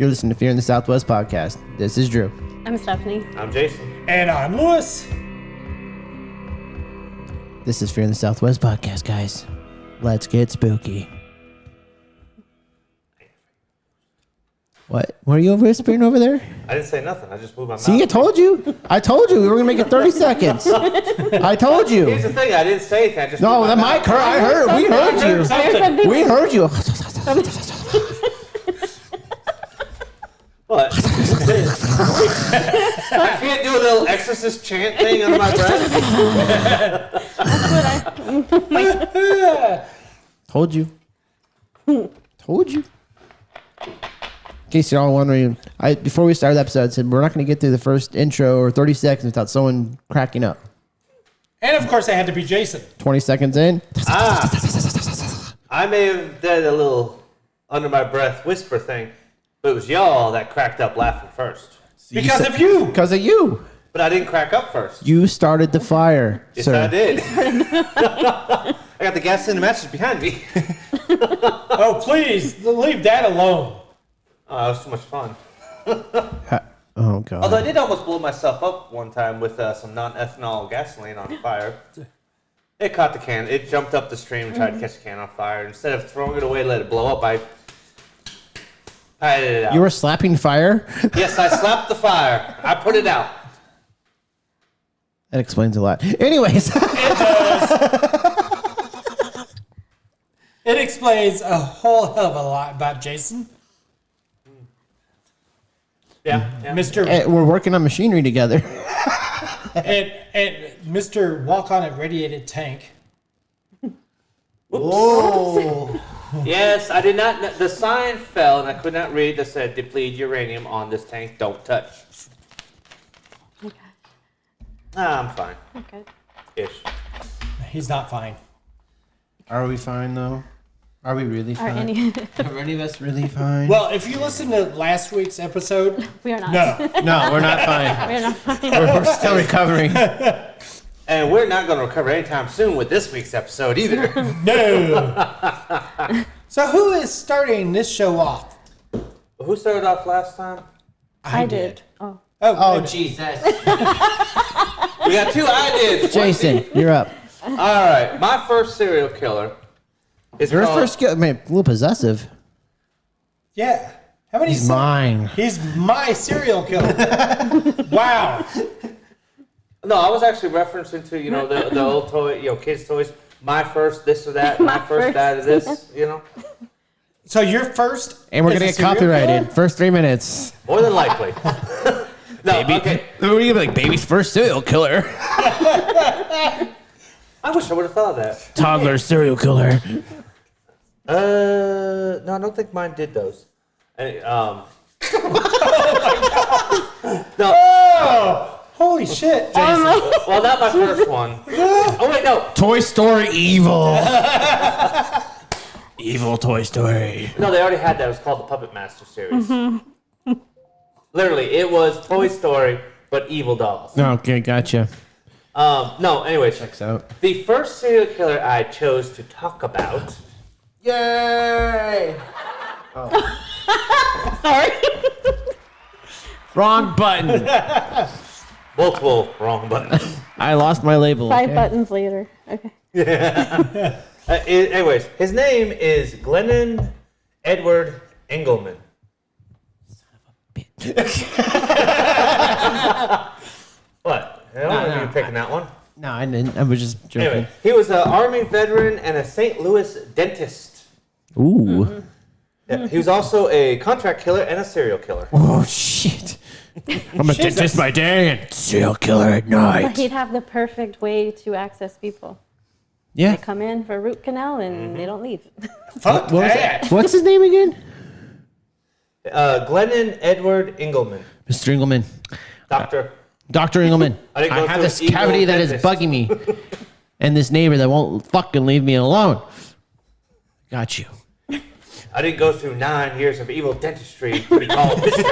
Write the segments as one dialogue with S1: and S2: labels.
S1: You're listening to Fear in the Southwest podcast. This is Drew.
S2: I'm Stephanie.
S3: I'm Jason.
S4: And I'm Lewis.
S1: This is Fear in the Southwest podcast, guys. Let's get spooky. What? What are you whispering over there?
S3: I didn't say nothing. I just moved my mouth.
S1: See, I told you. I told you we were going to make it 30 seconds. I told you.
S3: Here's the thing. I didn't say anything. I just
S1: No, that mic hurt. I heard. We heard you. We heard you.
S3: What? I can't do a little exorcist chant thing under my breath.
S1: Told you. Told you. In case you're all wondering, before we started the episode, I said we're not going to get through the first intro or 30 seconds without someone cracking up.
S4: And of course, it had to be Jason.
S1: 20 seconds in.
S3: I may have done a little under my breath whisper thing, but it was y'all that cracked up laughing first.
S4: Because of you.
S1: Because of you.
S3: But I didn't crack up first.
S1: You started the fire,
S3: Yes,
S1: sir.
S3: I did. I got the gas in the matches behind me.
S4: Oh, please, leave that alone.
S3: Oh, that was too much fun.
S1: Oh, God.
S3: Although I did almost blow myself up one time with some non-ethanol gasoline on fire. It caught the can. It jumped up the stream and tried to catch the can on fire. Instead of throwing it away, let it blow up, I patted it out.
S1: You were slapping fire?
S3: Yes, I slapped the fire. I put it out.
S1: That explains a lot. Anyways.
S4: It explains a whole hell of a lot about Jason.
S3: Yeah.
S4: Mr.
S1: We're working on machinery together.
S4: and Mr. Walk on a radiated tank.
S1: Whoa.
S3: Yes, I did not. The sign fell, and I could not read that said deplete uranium on this tank. Don't touch.
S2: Okay.
S3: I'm fine.
S2: Okay.
S3: Ish.
S4: He's not fine.
S1: Are we fine, though? Are we really
S2: Are
S1: fine? Are any of us really fine?
S4: Well, if you listen to last week's episode,
S2: We are not.
S4: no.
S1: No, we're not fine.
S2: We're not fine.
S1: We're still recovering.
S3: And we're not going to recover anytime soon with this week's episode either.
S4: No. So who is starting this show off?
S3: Who started off last time?
S2: I did. Oh.
S1: Oh, Jesus.
S3: We got two I did.
S1: Jason, you're up.
S3: All right. My first serial killer is
S1: Your
S3: called...
S1: first kill, man, a little possessive.
S4: Yeah. How many?
S1: He's mine.
S4: He's my serial killer. Wow.
S3: No, I was actually referencing to, the old toy, kids' toys. My first this or that. My first that or this,
S4: So your first,
S1: And we're
S4: is
S1: going
S4: a
S1: to get
S4: serial
S1: copyrighted.
S4: killer?
S1: First 3 minutes.
S3: More than likely. No,
S1: Baby.
S3: okay.
S1: What are you going to be like, baby's first serial killer?
S3: I wish I would have thought of that.
S1: Toddler serial killer.
S3: No, I don't think mine did those. No.
S4: Oh, holy shit, Jason.
S3: Well, not my first one. Oh, wait, no.
S1: Toy Story evil. Evil Toy Story.
S3: No, they already had that. It was called the Puppet Master series. Literally, it was Toy Story, but evil dolls.
S1: Okay, gotcha.
S3: No, anyways.
S1: Checks out.
S3: The first serial killer I chose to talk about...
S1: Yay!
S2: Sorry.
S1: Wrong button.
S3: Multiple wrong buttons.
S1: I lost my label.
S2: 5
S1: okay?
S2: buttons later. Okay.
S3: Anyways, his name is Glennon Edward Engelman. What? I don't know if you're picking that one.
S1: No, I didn't. I was just joking.
S3: Anyway, he was an Army veteran and a St. Louis dentist.
S1: Ooh.
S3: Yeah, he was also a contract killer and a serial killer.
S1: Oh, shit. I'm a dentist by day and serial killer at
S2: But
S1: night.
S2: he'd have the perfect way to access people.
S1: Yeah.
S2: They come in for a root canal and they don't leave.
S4: Fuck
S1: What was
S4: that.
S1: it? What's his name again?
S3: Glennon Edward Engelman.
S1: Mr. Engelman.
S3: Doctor.
S1: Dr. Engelman.
S3: I didn't go
S1: have
S3: to
S1: this
S3: an evil
S1: cavity that is
S3: dentist.
S1: bugging me. And this neighbor that won't fucking leave me alone. Got you.
S3: I didn't go through 9 years of evil dentistry to be called Mr.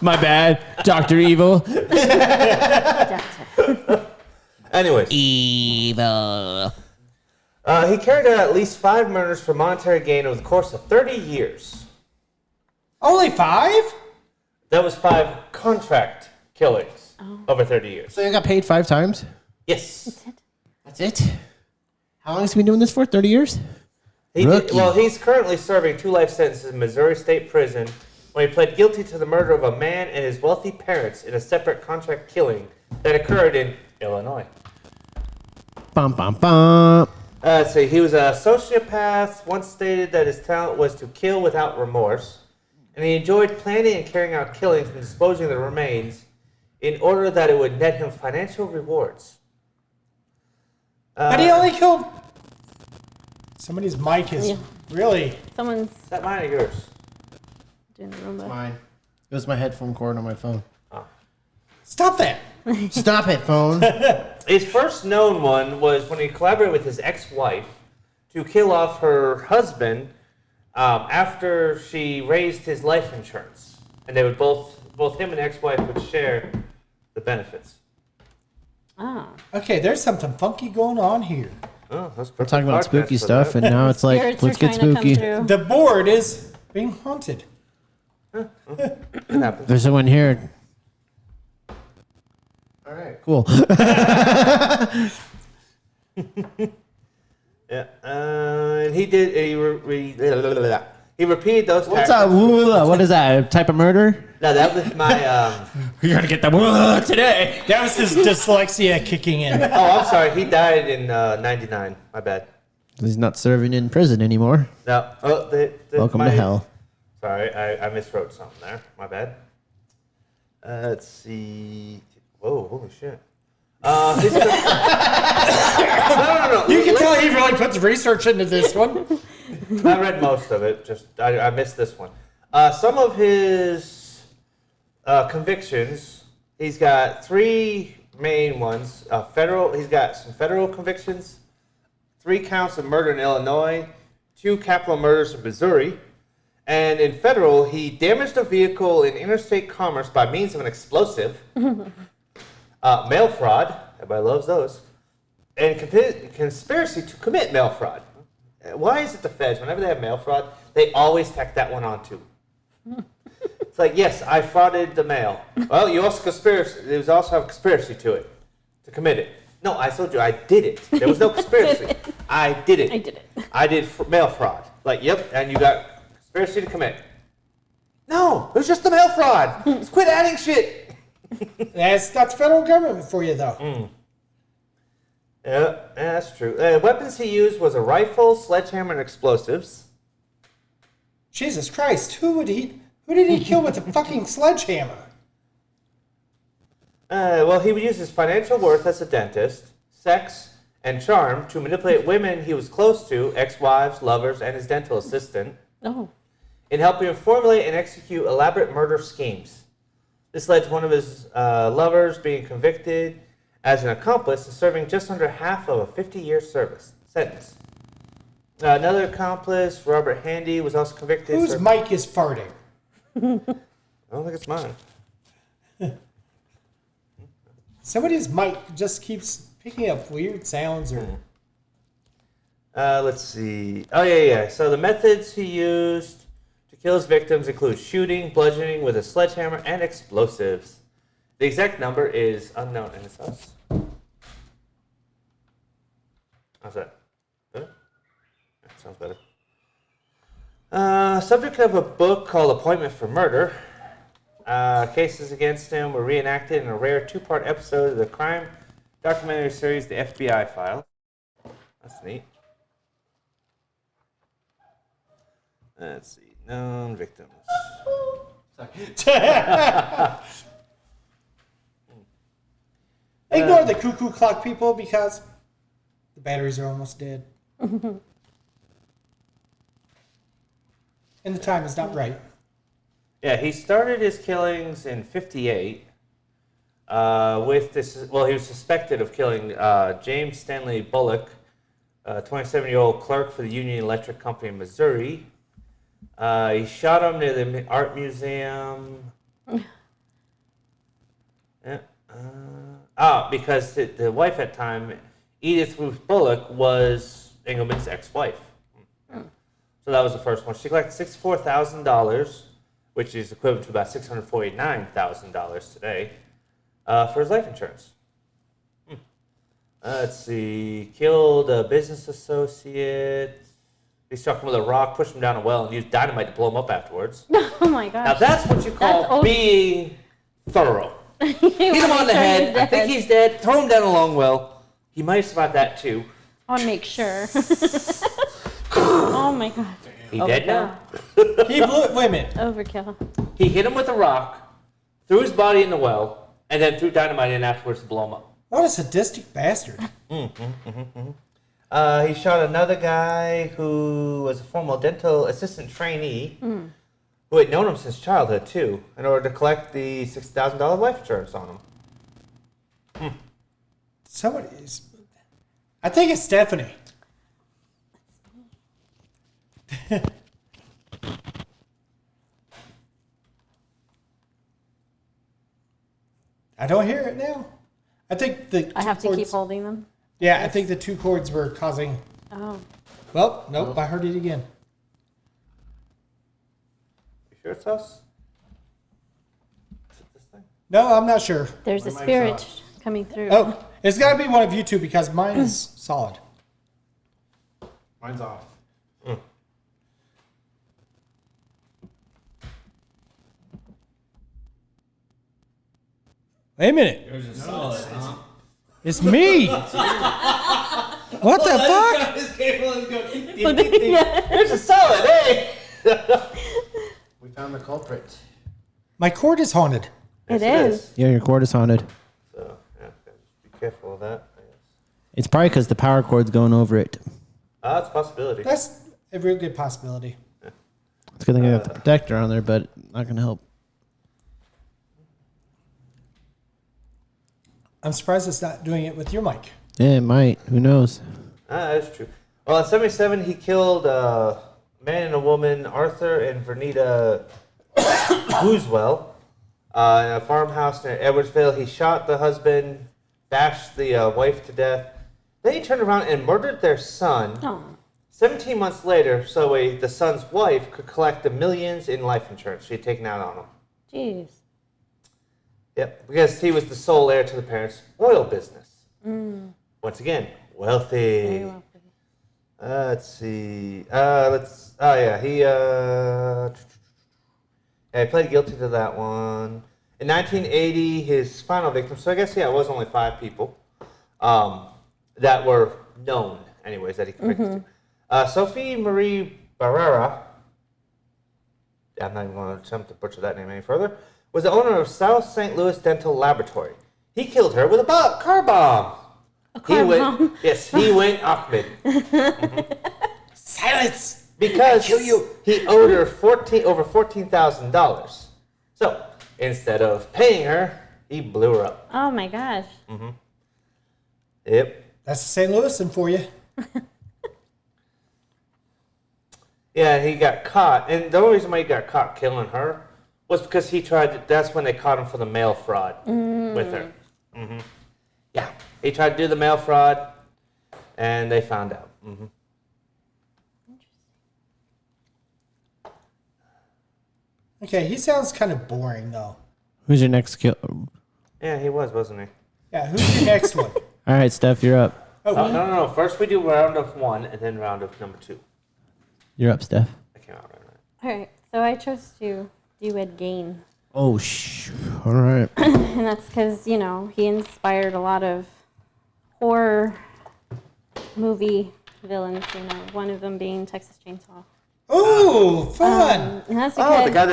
S1: My bad. Dr. Evil.
S3: Anyways.
S1: Evil.
S3: He carried out at least 5 murders for monetary gain over the course of 30 years.
S4: Only 5?
S3: That was 5 contract killings over 30 years.
S1: So you got paid 5 times?
S3: Yes.
S1: That's it? How long has he been doing this for? 30 years?
S3: He's currently serving 2 life sentences in Missouri State Prison when he pled guilty to the murder of a man and his wealthy parents in a separate contract killing that occurred in Illinois.
S1: Bum, bum, bum.
S3: Let's see. He was a sociopath, once stated that his talent was to kill without remorse, and he enjoyed planning and carrying out killings and disposing of the remains in order that it would net him financial rewards.
S4: But he only killed... Somebody's mic is really...
S2: Someone's
S3: Is that mine or yours?
S2: doing the Roomba.
S1: Mine. It was my headphone cord on my phone.
S4: Stop that.
S1: Stop it, phone.
S3: His first known one was when he collaborated with his ex-wife to kill off her husband after she raised his life insurance, and they would both him and the ex-wife would share the benefits.
S2: Ah.
S4: Okay, there's something funky going on here.
S3: Oh, that's
S1: We're talking about
S3: podcast
S1: spooky
S3: for
S1: stuff,
S3: that.
S1: and now it's like,
S2: Spirits
S1: let's
S2: are
S1: get
S2: trying to come
S1: spooky.
S2: through.
S4: The board is being haunted.
S3: It happens.
S1: There's someone here. All right, cool.
S3: Yeah, and he did. He repeated those.
S1: What's
S3: tactics.
S1: up? What is that? A type of murder?
S3: No, that was my.
S1: You're gonna get the today.
S4: That was his dyslexia kicking in.
S3: Oh, I'm sorry. He died in '99. My bad.
S1: He's not serving in prison anymore.
S3: No. Oh,
S1: Welcome to hell.
S3: Sorry, I miswrote something there. My bad. Let's see. Whoa, holy shit. No.
S4: You can tell he really puts research into this one.
S3: I read most of it. Just I missed this one. Some of his convictions. He's got 3 main ones. He's got some federal convictions, 3 counts of murder in Illinois, 2 capital murders in Missouri, and in federal, he damaged a vehicle in interstate commerce by means of an explosive, mail fraud. Everybody loves those, and conspiracy to commit mail fraud. Why is it the feds, whenever they have mail fraud, they always tack that one on too? It's like, yes, I frauded the mail. Well, you also there's also have a conspiracy to it, to commit it. No, I told you I did it. There was no conspiracy. I did it.
S2: I did it.
S3: I did mail fraud. Like, yep, and you got conspiracy to commit. No, it was just the mail fraud. Just quit adding shit.
S4: That's federal government for you, though.
S3: Yeah, that's true. Weapons he used was a rifle, sledgehammer, and explosives.
S4: Jesus Christ, who did he kill with a fucking sledgehammer?
S3: Well, he would use his financial worth as a dentist, sex, and charm to manipulate women he was close to, ex-wives, lovers, and his dental assistant,
S2: Oh.
S3: in helping him formulate and execute elaborate murder schemes. This led to one of his lovers being convicted as an accomplice and serving just under half of a 50-year sentence. Another accomplice, Robert Handy, was also convicted.
S4: Whose mic is farting?
S3: I don't think it's mine.
S4: Somebody's mic just keeps picking up weird sounds or...
S3: Let's see. Oh, yeah. So the methods he used to kill his victims include shooting, bludgeoning with a sledgehammer, and explosives. The exact number is unknown in his house. How's that? Better? That sounds better. Subject of a book called Appointment for Murder. Cases against him were reenacted in a rare 2-part episode of the crime documentary series, The FBI Files. That's neat. Let's see. Known victims.
S4: Ignore the cuckoo clock people because the batteries are almost dead. And the time is not right.
S3: Yeah, he started his killings in '58 with this. Well, he was suspected of killing James Stanley Bullock, a 27-year-old clerk for the Union Electric Company in Missouri. He shot him near the art museum. Yeah. Because the wife at the time, Edith Ruth Bullock, was Engelman's ex-wife. So that was the first one. She collected $64,000, which is equivalent to about $649,000 today, for his life insurance. Let's see. Killed a business associate. He struck him with a rock, pushed him down a well, and used dynamite to blow him up afterwards.
S2: Oh my gosh.
S3: Now that's what you call being thorough. Hit him on the head. I think he's dead. Throw him down a long well. He might have survived that too.
S2: I want to make sure. Oh my god.
S3: He dead now?
S4: He blew. Wait a minute.
S2: Overkill.
S3: He hit him with a rock, threw his body in the well, and then threw dynamite in afterwards to blow him up.
S4: What a sadistic bastard.
S3: He shot another guy who was a former dental assistant trainee who had known him since childhood, too, in order to collect the $6,000 life insurance on him.
S4: Somebody's. I think it's Stephanie. I don't hear it now. I think the.
S2: I have to
S4: chords,
S2: keep holding them.
S4: Yeah, I think the two chords were causing.
S2: Oh.
S4: Well, nope, I heard it again.
S3: You sure it's us? Is it this thing?
S4: No, I'm not sure.
S2: There's a
S3: mic's
S2: spirit
S3: off.
S2: coming through.
S4: Oh, it's got to be one of you two because mine is solid.
S5: Mine's off.
S4: Wait a minute.
S5: Yours is solid, huh?
S4: It's me. What the fuck?
S5: His cable and go.
S3: There's a solid, hey!
S1: We found the culprit.
S4: My cord is haunted.
S2: It
S3: Yes,
S2: is.
S1: Yeah, your cord is haunted.
S3: So, yeah, just be careful of that, I guess.
S1: It's probably because the power cord's going over it.
S3: It's a possibility.
S4: That's a real good possibility.
S1: It's a good thing I got the protector on there, but not going to help.
S4: I'm surprised it's not doing it with your mic.
S1: Yeah, it might. Who knows?
S3: That's true. Well, in 77, he killed a man and a woman, Arthur and Vernita Booswell, in a farmhouse near Edwardsville. He shot the husband, bashed the wife to death. Then he turned around and murdered their son.
S2: Oh.
S3: 17 months later, so the son's wife could collect the millions in life insurance she had taken out on him.
S2: Jeez.
S3: Yep, because he was the sole heir to the parents' oil business. Once again, wealthy.
S2: Very wealthy.
S3: Let's see. He pled guilty to that one. In 1980, his final victim. So I guess it was only 5 people that were known, anyways, that he convicted to. Sophie Marie Barrera. I'm not even going to attempt to butcher that name any further. Was the owner of South St. Louis Dental Laboratory. He killed her with a car bomb.
S2: A car bomb?
S3: Yes, he went Ahmed.
S4: Silence!
S3: Because
S4: kill you.
S3: he owed her over $14,000. So instead of paying her, he blew her up.
S2: Oh my gosh.
S3: Yep.
S4: That's the St. Louisan for you.
S3: Yeah, he got caught. And the only reason why he got caught killing her was because that's when they caught him for the mail fraud with her. Yeah, he tried to do the mail fraud, and they found out.
S4: Okay, he sounds kind of boring, though.
S1: Who's your next kill?
S3: Yeah, he was, wasn't he?
S4: Yeah, who's your next one?
S1: All right, Steph, you're up.
S4: Oh,
S3: No. First we do round of 1, and then round of number 2.
S1: You're up, Steph.
S3: I came out right.
S2: All right. So I chose to do Ed Gein.
S1: Oh, all right.
S2: And that's because, he inspired a lot of horror movie villains, one of them being Texas Chainsaw.
S4: ooh, fun!
S2: And that's
S3: Oh,
S2: because,
S3: the guy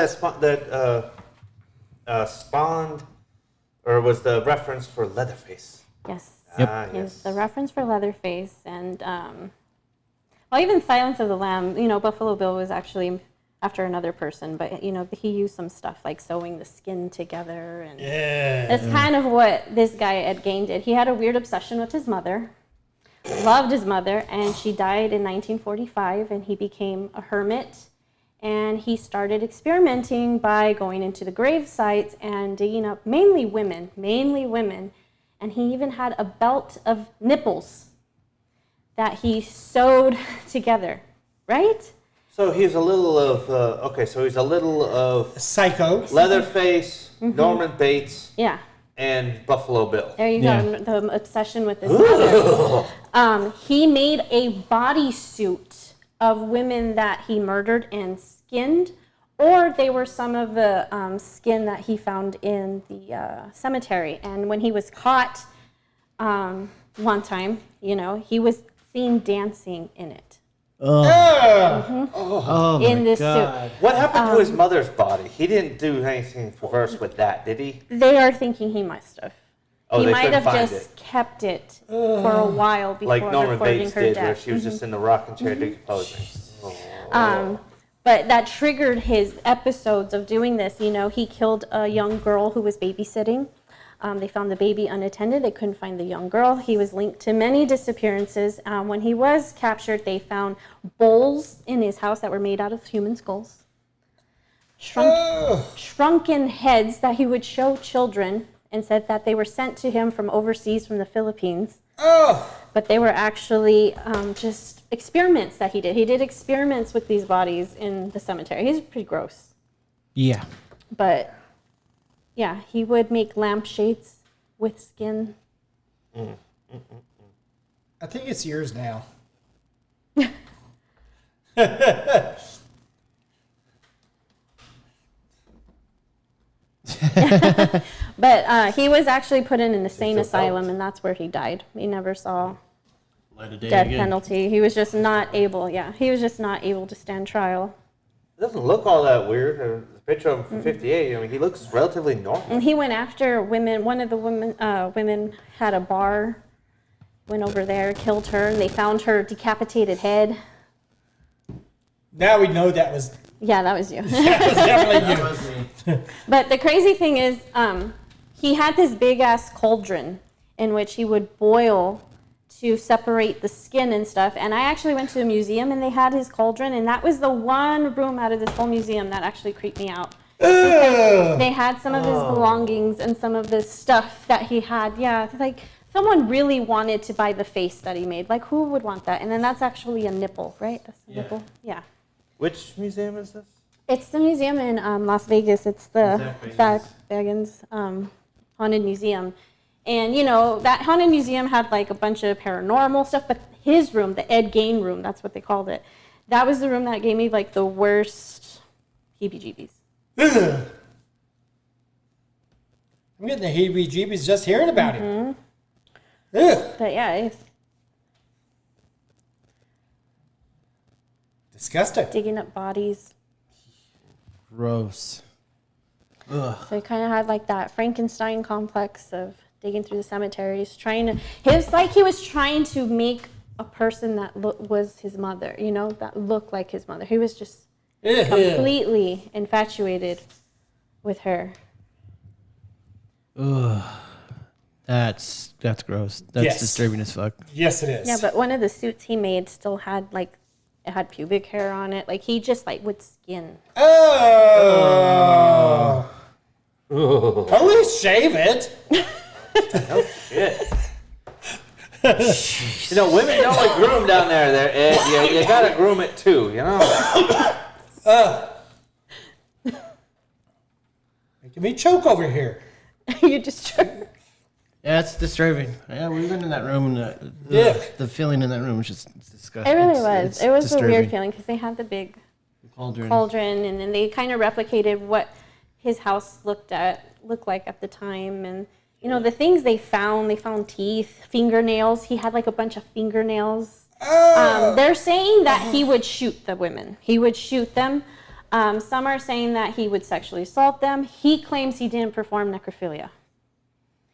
S3: that spawned, or was the reference for Leatherface.
S2: yes.
S1: Yep.
S2: He was the reference for Leatherface. And, well, even Silence of the Lamb, Buffalo Bill was actually after another person, but, he used some stuff like sewing the skin together. And
S4: Yeah.
S2: that's kind of what this guy, Ed Gein, did. He had a weird obsession with his mother. Loved his mother, and she died in 1945, and he became a hermit, and he started experimenting by going into the grave sites and digging up mainly women, and he even had a belt of nipples that he sewed together, right?
S3: So he's a little of so he's a little of
S4: Psycho.
S3: Leatherface, Norman Bates,
S2: Yeah.
S3: and Buffalo Bill.
S2: There you
S1: Yeah.
S2: go. The obsession with his mother. He made a bodysuit of women that he murdered and skinned, or they were some of the skin that he found in the cemetery. And when he was caught one time, he was seen dancing in it.
S1: Oh my
S2: In this
S1: God.
S2: suit.
S3: What happened to his mother's body? He didn't do anything perverse with that, did he?
S2: They are thinking he must have.
S3: Oh,
S2: He
S3: they
S2: might
S3: couldn't
S2: have
S3: find
S2: just
S3: it.
S2: kept it for a while before
S3: Like Norman
S2: reporting
S3: Bates
S2: her
S3: did,
S2: death.
S3: where she was just in the rocking chair decomposing.
S2: But that triggered his episodes of doing this. He killed a young girl who was babysitting. They found the baby unattended. They couldn't find the young girl. He was linked to many disappearances. When he was captured, they found bowls in his house that were made out of human skulls. Shrunken heads that he would show children and said that they were sent to him from overseas, from the Philippines. But they were actually just experiments that he did. He did experiments with these bodies in the cemetery. He's pretty gross.
S1: Yeah.
S2: But yeah, he would make lampshades with skin.
S4: I think it's yours now.
S2: But he was actually put in an insane
S3: so
S2: asylum,
S3: out.
S2: and that's where he died. He never saw
S1: Light of day
S2: death
S1: again.
S2: penalty. He was just not able. Yeah, he was just not able to stand trial.
S3: It doesn't look all that weird. The picture of him from '58, he looks relatively normal.
S2: And he went after women. One of the women had a bar. Went over there, killed her, and they found her decapitated head.
S4: Now we know that was
S2: Yeah, that was you.
S4: definitely you.
S1: was me.
S2: But the crazy thing is, he had this big ass cauldron in which he would boil to separate the skin and stuff. And I actually went to a museum and they had his cauldron, and that was the one room out of this whole museum that actually creeped me out. Because they had some of his belongings and some of the stuff that he had. Yeah, like someone really wanted to buy the face that he made. Like, who would want that? And then that's actually a nipple, right? That's the nipple. Yeah.
S3: Which museum is this?
S2: It's the museum in Las Vegas. It's the
S1: Zach
S2: Bagans Haunted Museum. And, that haunted museum had like a bunch of paranormal stuff, but his room, the Ed Gein room, that's what they called it, that was the room that gave me like the worst heebie-jeebies.
S4: I'm getting the heebie-jeebies just hearing about him. Ugh.
S2: But yeah, it's
S4: Disgusting.
S2: digging up bodies.
S1: Gross. Ugh.
S2: So he kind of had like that Frankenstein complex of digging through the cemeteries, he was trying to make a person that was his mother, that looked like his mother. He was just completely infatuated with her.
S1: Ugh. That's gross. That's
S4: Yes.
S1: disturbing as fuck.
S4: Yes, it is.
S2: Yeah, but one of the suits he made still had it had pubic hair on it. Like he just would skin.
S4: Oh. At least shave it.
S3: Oh shit. Women don't like groom down there. You gotta groom it too,
S4: Making me choke over here.
S2: You just
S1: Yeah, it's disturbing. Yeah, we've been in that room, and
S4: Yeah.
S1: the feeling in that room was just disgusting.
S2: It really
S1: It's-
S2: was.
S1: it's
S2: It was a
S1: disturbing.
S2: weird feeling because they had the big
S1: Cauldron.
S2: cauldron, and then they kind of replicated what his house looked like at the time. And the things they found teeth, fingernails. He had like a bunch of fingernails. They're saying that he would shoot the women. He would shoot them. Some are saying that he would sexually assault them. He claims he didn't perform necrophilia.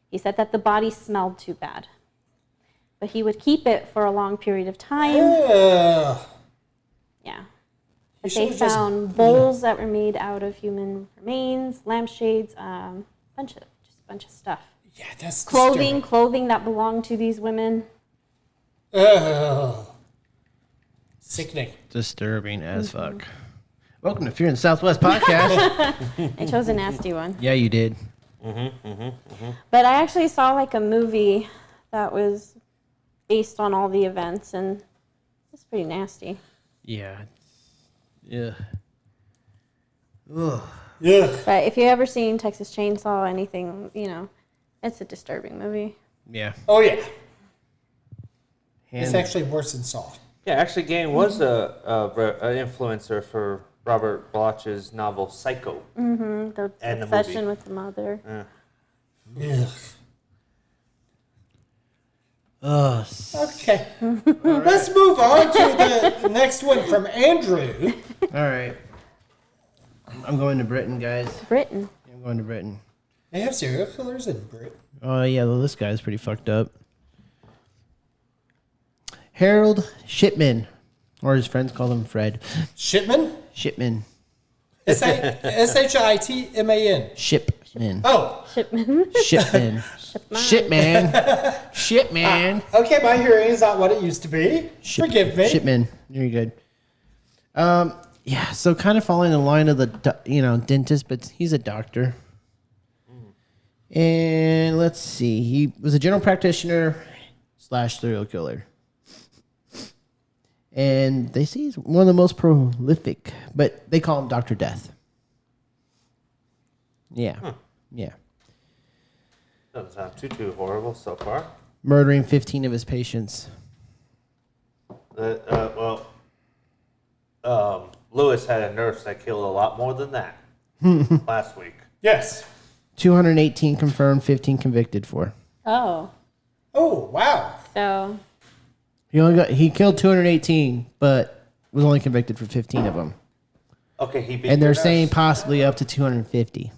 S2: He said that the body smelled too bad. But he would keep it for a long period of time.
S4: Ugh.
S2: Yeah.
S4: He
S2: But they
S4: should've just-
S2: found bowls that were made out of human remains, lampshades, bunch of stuff.
S4: Yeah, that's
S2: Clothing that belonged to these women.
S4: Ugh. Sickening.
S1: Disturbing as fuck. Welcome to Fear in the Southwest podcast.
S2: I chose a nasty one.
S1: Yeah, you did.
S2: But I actually saw like a movie that was based on all the events, and it's pretty nasty.
S1: Yeah. Yeah. Ugh.
S4: Yeah.
S2: But if you ever seen Texas Chainsaw, anything, it's a disturbing movie.
S1: Yeah.
S4: Oh yeah. It's
S1: And
S4: actually worse than Saw.
S3: Yeah, actually, Gang was a influencer for Robert Bloch's novel Psycho.
S2: Mm-hmm. The
S3: And the
S2: obsession
S3: movie.
S2: with the mother.
S4: Ugh.
S1: ugh.
S4: Okay. Let's move on to the next one from Andrew.
S1: All right. I'm going to Britain, guys.
S2: Britain.
S1: I'm going to Britain.
S4: They have serial killers in Britain.
S1: Oh, yeah, well, this guy's pretty fucked up. Harold Shipman, or his friends call him Fred.
S4: Shipman?
S1: Shipman.
S4: Shitman.
S1: Shipman.
S4: Oh,
S2: Shipman.
S1: Shipman. Shipman. Shipman.
S4: okay. My hearing is not what it used to be. Forgive me.
S1: Shipman. You're good. Yeah, so kind of following the line of the, dentist, but he's a doctor. And let's see. He was a general practitioner / serial killer. And they say he's one of the most prolific, but they call him Dr. Death. Yeah. Yeah.
S3: Doesn't sound too horrible so far.
S1: Murdering 15 of his patients.
S3: Lewis had a nurse that killed a lot more than that last week.
S4: Yes.
S1: 218 confirmed, 15 convicted for.
S2: Oh.
S4: Oh, wow.
S2: So,
S1: He killed 218, but was only convicted for 15 of them.
S3: Okay, he beat
S1: And they're
S3: your
S1: saying
S3: nurse.
S1: possibly up to 250.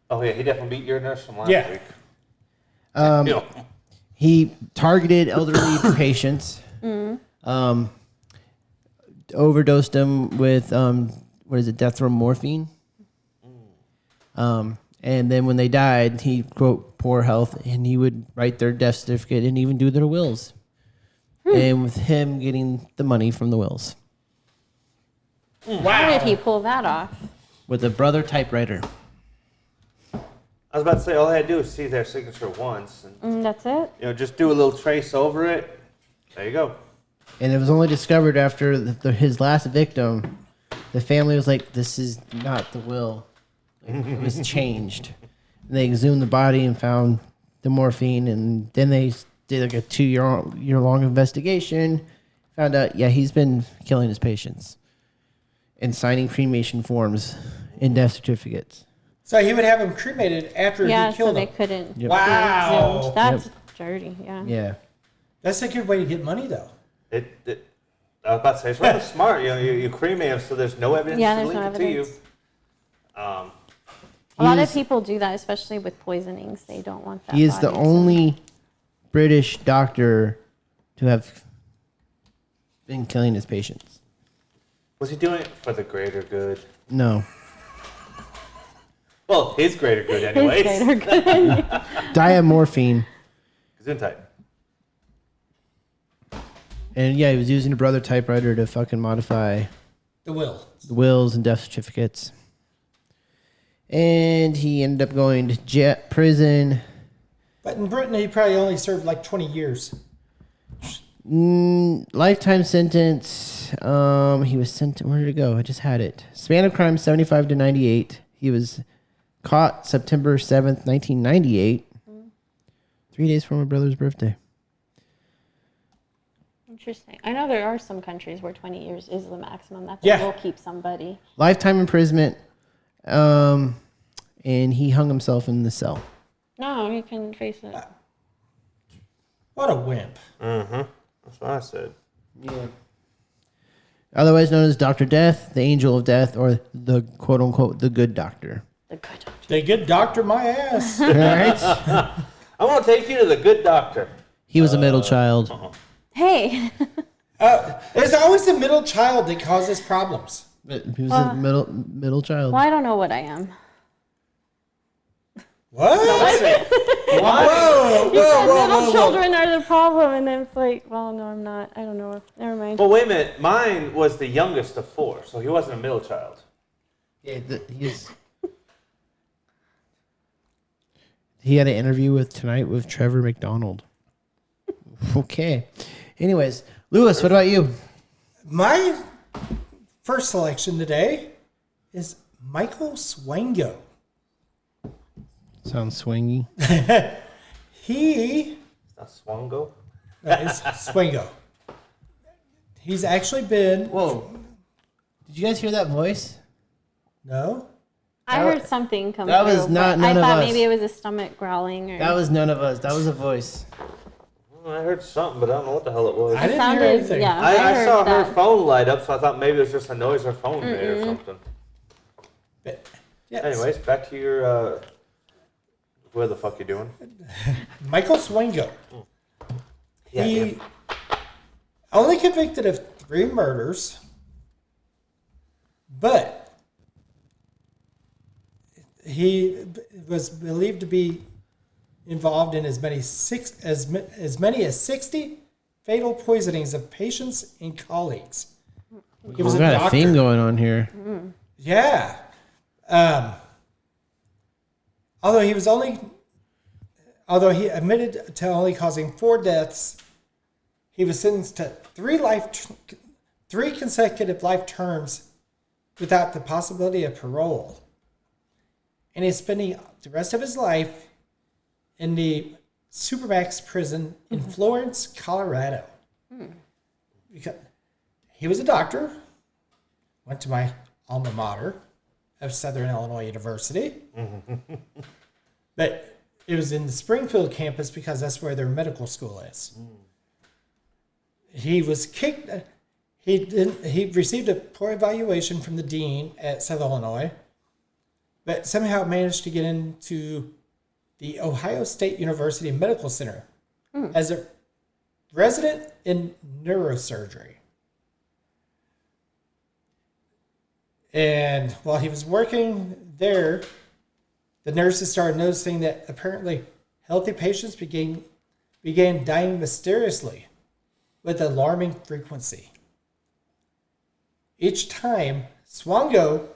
S3: Oh yeah, he definitely beat your nurse from last
S4: Yeah.
S3: week.
S1: Um, He targeted elderly patients. Overdosed them with death row morphine. And then when they died, he quote poor health, and he would write their death certificate and even do their wills. And with him getting the money from the wills
S2: how did he pull that off?
S1: with a brother typewriter.
S3: I was about to say all I had to do was see their signature once, and
S2: That's it?
S3: just do a little trace over it. There you go.
S1: And it was only discovered after his last victim. The family was like, "This is not the will. It was changed." And they exhumed the body and found the morphine, and then they did like a 2-year long investigation. Found out, yeah, he's been killing his patients and signing cremation forms and death certificates.
S4: So he would have him cremated after
S2: Yeah,
S4: he
S2: so
S4: killed
S2: they
S4: him.
S2: couldn't.
S1: Yep.
S2: be
S4: Wow.
S2: exhumed. That's dirty, yeah.
S1: Yeah.
S4: That's a good way to get money, though.
S3: I was about to say it's rather smart. You cremate them so there's no evidence
S2: Yeah,
S3: to
S2: there's
S3: link
S2: no
S3: it to you.
S2: evidence. A lot of
S1: He's-
S2: people do that, especially with poisonings. They don't want that.
S1: He is the
S2: body, so-
S1: only British doctor to have been killing his patients.
S3: Was he doing it for the greater good?
S1: No.
S3: Well, his greater good,
S2: His
S3: anyways.
S2: greater good.
S1: Diamorphine.
S3: Gesundheit.
S1: And yeah, he was using a brother typewriter to fucking modify
S4: The will.
S1: the wills and death certificates. And he ended up going to prison.
S4: But in Britain, he probably only served like 20 years.
S1: Lifetime sentence. He was sent. Where did it go? I just had it. Span of crime 75 to 98. He was caught September 7th, 1998. 3 days before my brother's birthday.
S2: Interesting. I know there are some countries where 20 years is the maximum that
S4: Yeah.
S2: they will keep somebody.
S1: Lifetime imprisonment. And he hung himself in the cell.
S2: No, you can face it.
S4: What a wimp.
S3: That's what I said.
S1: Yeah. Otherwise known as Dr. Death, the Angel of Death, or the quote unquote the good doctor.
S2: The good doctor.
S4: They good doctor my ass.
S1: All right.
S3: I want to take you to the good doctor.
S1: He was a middle child.
S2: Hey,
S4: There's always the middle child that causes problems.
S1: He was a middle child.
S2: well, I don't know what I am.
S4: What? Whoa, whoa,
S2: Middle children are the problem, and then it's like, well, no, I'm not. I don't know. Never mind.
S3: Well, wait a minute. Mine was the youngest of 4, so he wasn't a middle child.
S1: Yeah, he had an interview tonight with Trevor McDonald. Okay. Anyways, Lewis, what about you?
S4: My first selection today is Michael Swango.
S1: Sounds swingy.
S4: He
S3: Not Swango.
S4: is Swango. He's actually been
S1: Whoa. Did you guys hear that voice?
S4: no.
S2: I heard something come
S1: that
S2: through.
S1: was not
S2: but
S1: none
S2: I
S1: of
S2: thought
S1: us.
S2: maybe it was a stomach growling. Or
S1: That was none of us. That was a voice.
S3: I heard something, but I don't know what the hell it was.
S4: I didn't hear
S2: sounded,
S4: anything.
S2: yeah.
S3: I
S2: heard
S3: saw
S2: that.
S3: her phone light up, so I thought maybe it was just a noise her phone made or something.
S4: But, yes.
S3: Anyways, back to your what the fuck you doing?
S4: Michael Swango.
S3: Yeah,
S4: He only convicted of 3 murders, but he was believed to be involved in as many as 60 fatal poisonings of patients and colleagues. He was
S1: We
S4: a
S1: got a
S4: doctor.
S1: theme going on here.
S4: Yeah. Although he admitted to only causing 4 deaths, he was sentenced to 3 consecutive life terms without the possibility of parole. And he's spending the rest of his life in the Supermax prison in Florence, Colorado. Because he was a doctor, went to my alma mater of Southern Illinois University. But it was in the Springfield campus because that's where their medical school is. He was kicked. He received a poor evaluation from the dean at Southern Illinois, but somehow managed to get into the Ohio State University Medical Center as a resident in neurosurgery. And while he was working there, the nurses started noticing that apparently healthy patients began dying mysteriously with alarming frequency. Each time, Swango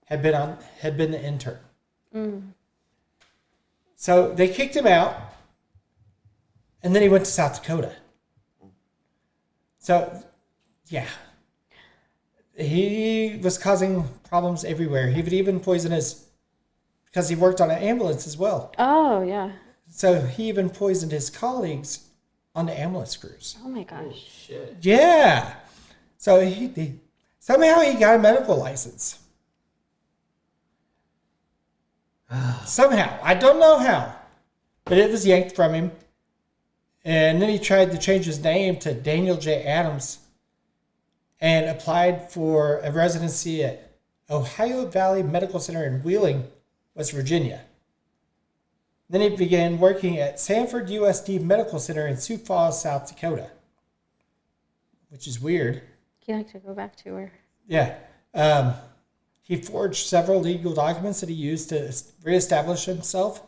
S4: had been the intern. So they kicked him out, and then he went to South Dakota. So, yeah. He was causing problems everywhere. He would even poison because he worked on an ambulance as well.
S2: Oh, yeah.
S4: So he even poisoned his colleagues on the ambulance crews.
S2: Oh, my gosh.
S5: Shit.
S4: Yeah. So he somehow he got a medical license. Somehow. I don't know how. But it was yanked from him. And then he tried to change his name to Daniel J. Adams and applied for a residency at Ohio Valley Medical Center in Wheeling, West Virginia. Then he began working at Sanford USD Medical Center in Sioux Falls, South Dakota, which is weird.
S2: You like to go back to her?
S4: Yeah. He forged several legal documents that he used to reestablish himself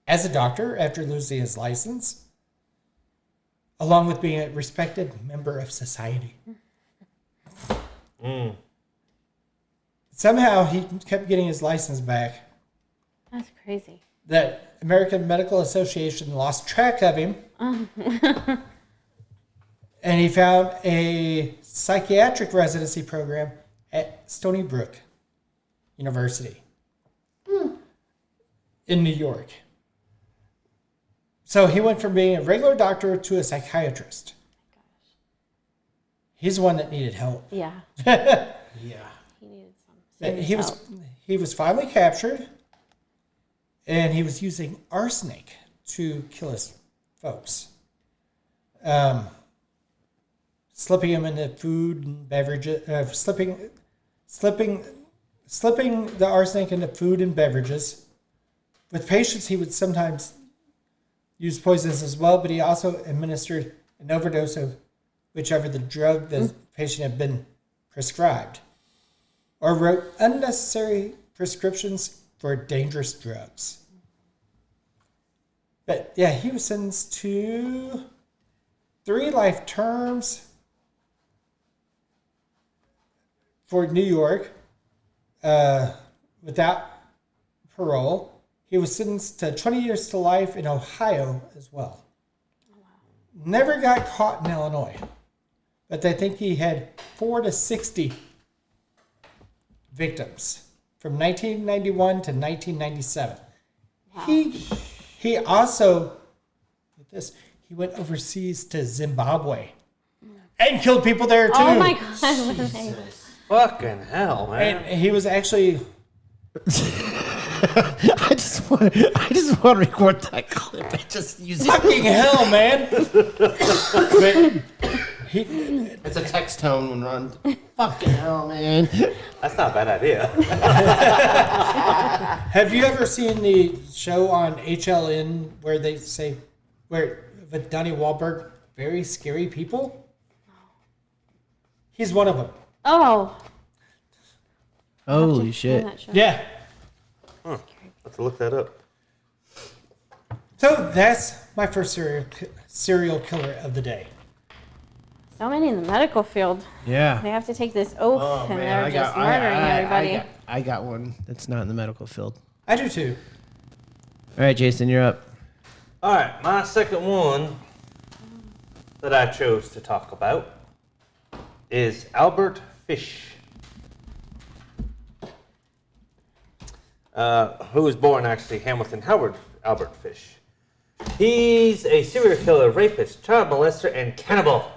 S4: as a doctor after losing his license, along with being a respected member of society. Somehow he kept getting his license back.
S2: That's crazy.
S4: The American Medical Association lost track of him. And he found a psychiatric residency program at Stony Brook University in New York. So he went from being a regular doctor to a psychiatrist. He's the one that needed help.
S2: Yeah.
S5: Yeah.
S2: He needed some.
S4: But
S2: serious
S4: he was finally captured, and he was using arsenic to kill his folks. Slipping them into food and beverages, slipping the arsenic into food and beverages. With patients, he would sometimes use poisons as well, but he also administered an overdose of whichever the drug the patient had been prescribed, or wrote unnecessary prescriptions for dangerous drugs. But yeah, he was sentenced to 3 life terms for New York without parole. He was sentenced to 20 years to life in Ohio as well. Never got caught in Illinois. But they think he had 4 to 60 victims from 1991 to 1997. He also, with this, he went overseas to Zimbabwe and killed people there too.
S2: Oh my God.
S3: Fucking hell, man.
S4: And he was actually
S1: I just want to record that clip and just use it.
S4: fucking hell, man. But
S1: It's a text tone when Ron. Fucking hell, man.
S3: That's not a bad idea.
S4: have you ever seen the show on HLN where they say, with Donnie Wahlberg, very scary people? He's one of them.
S2: Oh.
S1: Holy
S2: I'm
S1: shit.
S2: not sure.
S4: Yeah.
S3: Let's look that up.
S4: So that's my first serial killer of the day.
S2: So many in the medical field.
S1: Yeah.
S2: They have to take this oath
S1: Oh,
S2: and
S1: man,
S2: they're just murdering everybody.
S1: I got one that's not in the medical field.
S4: I do too.
S1: All right, Jason, you're up.
S3: All right, my second one that I chose to talk about is Albert Fish, who was born actually Hamilton Howard Albert Fish. He's a serial killer, rapist, child molester, and cannibal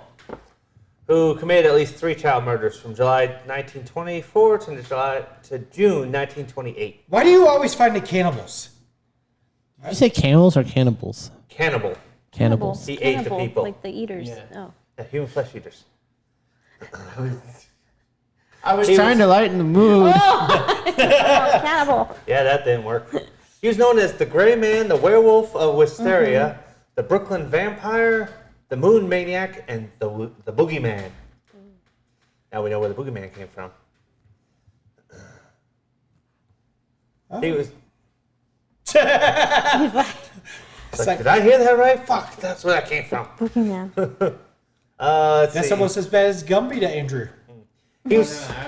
S3: who committed at least 3 child murders from July 1924 to June 1928.
S4: Why do you always find the cannibals?
S1: Did you say camels or cannibals?
S3: Cannibal,
S1: Cannibals.
S3: He ate the
S2: Cannibal,
S3: people.
S2: like the eaters.
S1: Yeah.
S2: Oh.
S3: the human flesh eaters.
S1: I was
S3: He
S1: trying
S3: was-
S1: to lighten the mood.
S2: Oh, cannibal.
S3: Yeah, that didn't work. He was known as the Gray Man, the Werewolf of Wisteria, the Brooklyn Vampire, the Moon Maniac, and the Boogeyman. Now we know where the Boogeyman came from. He was.
S2: He's like,
S3: It's like, did I hear that right? Fuck, that's where that came from.
S2: Boogeyman.
S3: Let's
S4: That's
S3: see.
S4: almost as bad as Gumby to Andrew.
S3: He was.
S1: I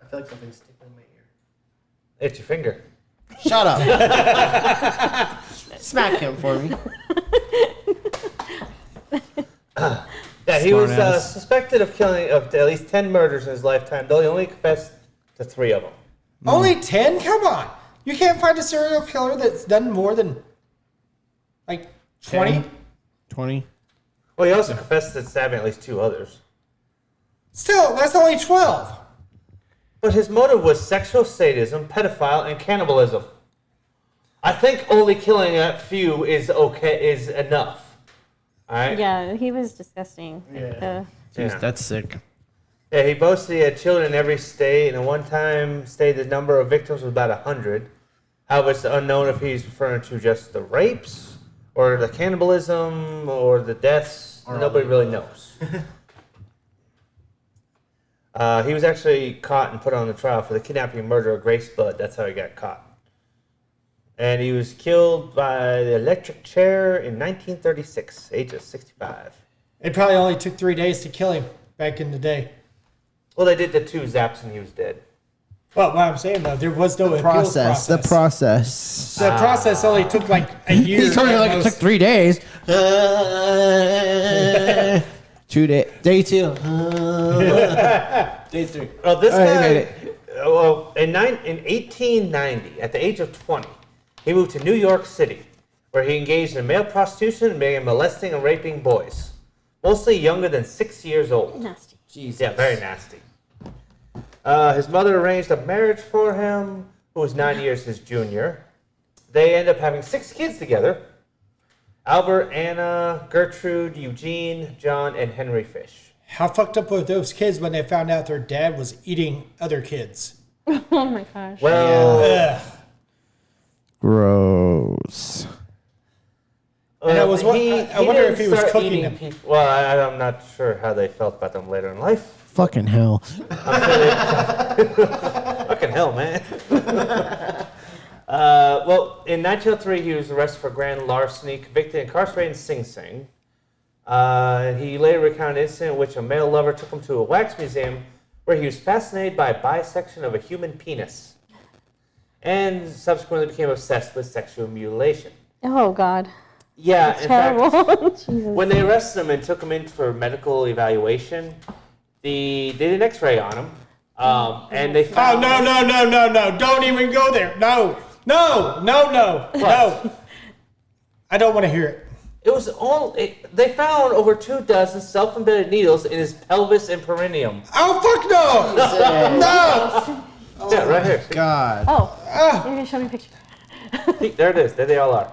S1: feel like something's sticking in my ear.
S3: It's your finger.
S1: Shut up. Smack him for me.
S3: Yeah, he was
S1: Smart-ass.
S3: suspected of killing of at least 10 murders in his lifetime, though he only confessed to 3 of them.
S4: Only 10? Come on. You can't find a serial killer that's done more than, like, 20?
S1: 10? 20.
S3: Well, he also confessed to stabbing at least 2 others.
S4: Still, that's only 12.
S3: But his motive was sexual sadism, pedophile, and cannibalism. I think only killing a few is enough. All right.
S2: Yeah, he was disgusting. Like
S3: Yeah.
S1: That's sick.
S3: Yeah, he boasted he had children in every state, and at one time stated the number of victims was about 100. However, it's unknown if he's referring to just the rapes, or the cannibalism, or the deaths. Nobody really knows. He was actually caught and put on the trial for the kidnapping and murder of Grace Budd. That's how he got caught. And he was killed by the electric chair in 1936, age of 65.
S4: It probably only took 3 days to kill him back in the day.
S3: Well, they did the 2 zaps and he was dead.
S4: Well, what I'm saying, though, there was no appeals process.
S1: The process.
S4: The process only took like a year.
S1: He told me like it took 3 days. 2 days. Day 2. Day 3.
S3: Well, this
S1: All right,
S3: guy,
S1: made it.
S3: well, in 1890, at the age of 20, he moved to New York City, where he engaged in male prostitution and began molesting and raping boys, mostly younger than 6 years old.
S2: Nasty.
S1: Jesus.
S3: Yeah, very nasty. His mother arranged a marriage for him, who was 9 years his junior. They end up having 6 kids together: Albert, Anna, Gertrude, Eugene, John, and Henry Fish.
S4: How fucked up were those kids when they found out their dad was eating other kids?
S2: Oh my gosh.
S3: Well,
S4: Ugh.
S1: Gross.
S4: And I was I wonder
S3: didn't
S4: if he was
S3: start
S4: cooking
S3: eating
S4: them.
S3: people. Well, I'm not sure how they felt about them later in life.
S1: Fucking hell.
S3: Fucking hell, man. Well, in 1903, he was arrested for grand larceny, convicted, and incarcerated in Sing Sing. He later recounted an incident in which a male lover took him to a wax museum where he was fascinated by a bisection of a human penis and subsequently became obsessed with sexual mutilation.
S2: Oh God.
S3: Yeah,
S2: It's
S3: in fact,
S2: terrible. Jesus.
S3: when they arrested him and took him in for medical evaluation, they did an X-ray on him, and they
S4: Oh,
S3: found
S4: no. Don't even go there. No. I don't want to hear it.
S3: it was they found over 24 self-embedded needles in his pelvis and perineum.
S4: Oh, fuck no. No.
S3: Yeah, right here.
S1: God.
S2: Oh,
S4: Ah.
S2: you're gonna show me a picture.
S3: See, there it is. There they all are.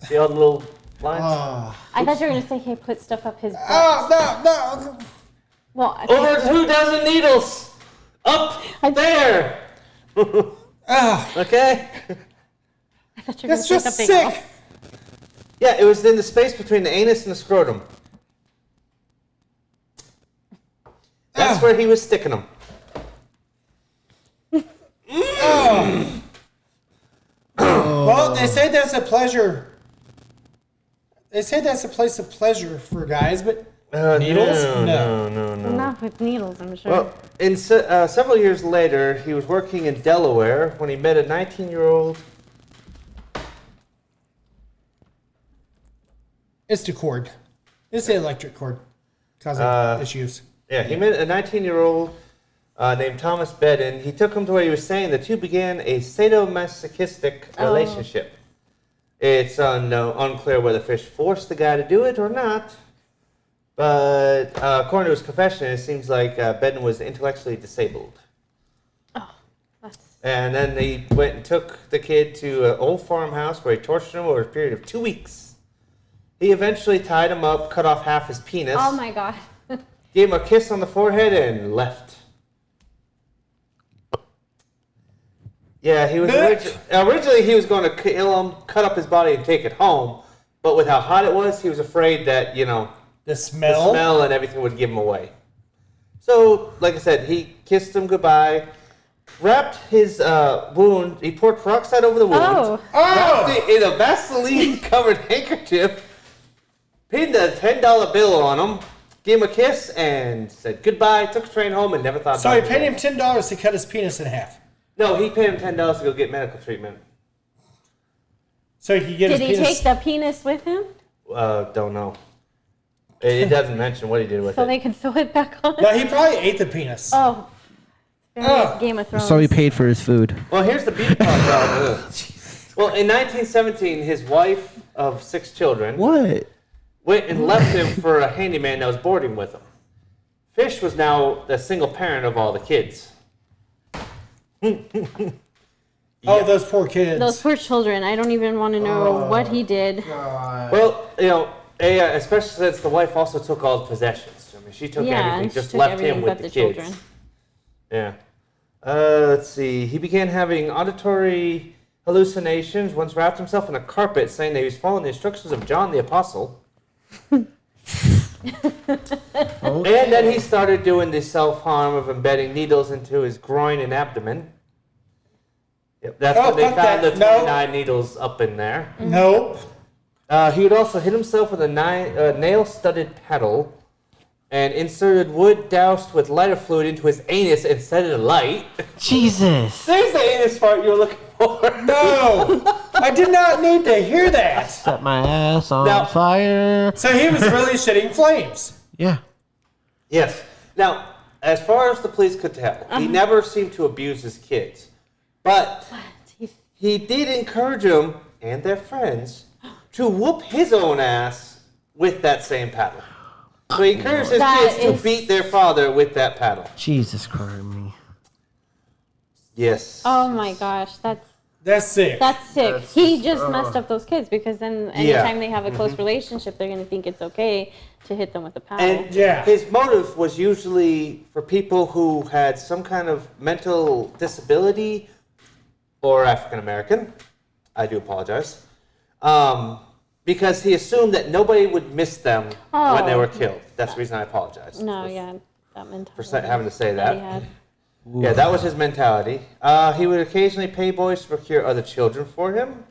S3: See all the little lines?
S1: Oh.
S2: I thought you were gonna say he put stuff up his butt.
S4: Oh, no.
S2: Well, I
S3: Over 24 needles up there.
S4: Ah,
S3: Okay.
S2: thought you were gonna
S4: that's
S2: say
S4: just
S2: something
S4: sick.
S2: else.
S3: Yeah, it was in the space between the anus and the scrotum. That's where he was sticking them.
S4: Well, they say that's a pleasure. They say that's a place of pleasure for guys, but needles?
S3: No.
S2: Not with needles, I'm sure.
S3: Well, several years later, he was working in Delaware when he met a 19-year-old.
S4: It's the cord. It's the electric cord causing issues.
S3: Yeah, he met a 19-year-old named Thomas Bedden. He took him to where he was saying the two began a sadomasochistic relationship. It's unclear whether Fish forced the guy to do it or not. But according to his confession, it seems like Bedden was intellectually disabled.
S2: That's
S3: And then he went and took the kid to an old farmhouse where he tortured him over a period of 2 weeks. He eventually tied him up, cut off half his penis,
S2: oh my god.
S3: gave him a kiss on the forehead, and left. Yeah, he was originally he was going to kill him, cut up his body, and take it home. But with how hot it was, he was afraid that
S4: The
S3: the
S4: smell?
S3: smell and everything would give him away. So, like I said, he kissed him goodbye, wrapped his wound. He poured peroxide over the wound,
S2: Oh.
S3: wrapped it in a Vaseline-covered handkerchief, pinned a $10 bill on him, gave him a kiss, and said goodbye. Took a train home and never thought
S4: So
S3: about
S4: he
S3: it
S4: paid
S3: again.
S4: him $10 to cut his penis in half.
S3: No, he paid him $10 to go get medical treatment.
S4: So he could get
S2: Did he
S4: his penis.
S2: take the penis with him
S3: Don't know. It doesn't mention what he did with
S2: so
S3: it.
S2: they could sew it back on?
S4: No, he probably ate the penis.
S2: Oh, very
S4: Oh.
S2: Game of Thrones.
S1: So he paid for his food.
S3: Well, here's the beauty part about it. Well, in 1917, his wife of 6 children
S1: What?
S3: went and left him for a handyman that was boarding with him. Fish was now the single parent of all the kids.
S4: Oh, those poor kids.
S2: Those poor children. I don't even want to know what he did.
S3: Well, especially since the wife also took all the possessions. I mean, she took everything,
S2: she
S3: just
S2: took
S3: left
S2: everything
S3: him with
S2: but
S3: the
S2: the
S3: kids.
S2: children.
S3: Yeah. Let's see. He began having auditory hallucinations. Once wrapped himself in a carpet, saying that he was following the instructions of John the Apostle. And then he started doing the self-harm of embedding needles into his groin and abdomen. Yep, that's when they
S4: fuck
S3: found
S4: that.
S3: the
S4: No.
S3: 29 needles up in there.
S4: Nope.
S3: He would also hit himself with a nail-studded paddle and inserted wood doused with lighter fluid into his anus and set it alight.
S1: Jesus.
S3: There's the anus part you were looking for.
S4: No. I did not need to hear that.
S1: Set my ass on
S3: Now-
S1: fire.
S4: So he was really shitting flames.
S1: Yeah.
S3: Yes. Now, as far as the police could tell, he never seemed to abuse his kids. But he did encourage them and their friends to whoop his own ass with that same paddle. So he encouraged his
S2: That
S3: kids to
S2: is-
S3: beat their father with that paddle.
S1: Jesus Christ.
S3: Yes.
S2: Oh my gosh,
S4: That's sick.
S2: that's sick. He just messed up those kids because then
S3: Yeah.
S2: anytime they have a close relationship, they're going to think it's okay to hit them with a paddle.
S3: And
S4: Yeah.
S3: his motive was usually for people who had some kind of mental disability or African American. I do apologize. Because he assumed that nobody would miss them when they were killed. That's the reason I apologize.
S2: No, yeah, that mentality.
S3: For having to say
S2: that he
S3: that.
S2: had.
S3: Yeah, that was his mentality. He would occasionally pay boys to procure other children for him.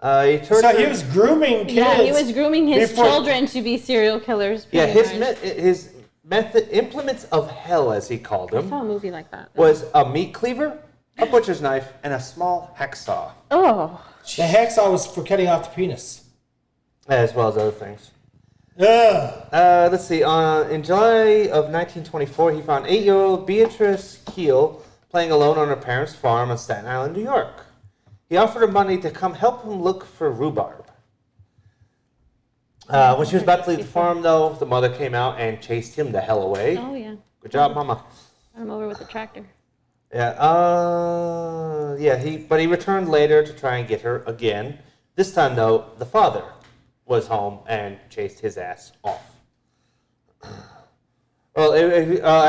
S3: He
S4: So
S3: tortured.
S4: he was grooming kids.
S2: Yeah, he was grooming his
S4: before-
S2: children to be serial killers.
S3: Yeah,
S2: pretty much.
S3: his method, implements of hell, as he called
S2: I
S3: them,
S2: saw a movie like that.
S3: was a meat cleaver, a butcher's knife, and a small hacksaw,
S2: Oh,
S4: The hacksaw was for cutting off the penis.
S3: as well as other things.
S4: Ugh.
S3: Let's see. In July of 1924, he found 8-year-old Beatrice Keel playing alone on her parents' farm on Staten Island, New York. He offered her money to come help him look for rhubarb. When she was about to leave the farm, though, the mother came out and chased him the hell away.
S2: oh yeah.
S3: Good job, Mama.
S2: I'm over with the tractor.
S3: Yeah. But he returned later to try and get her again. This time, though, the father was home and chased his ass off. Well,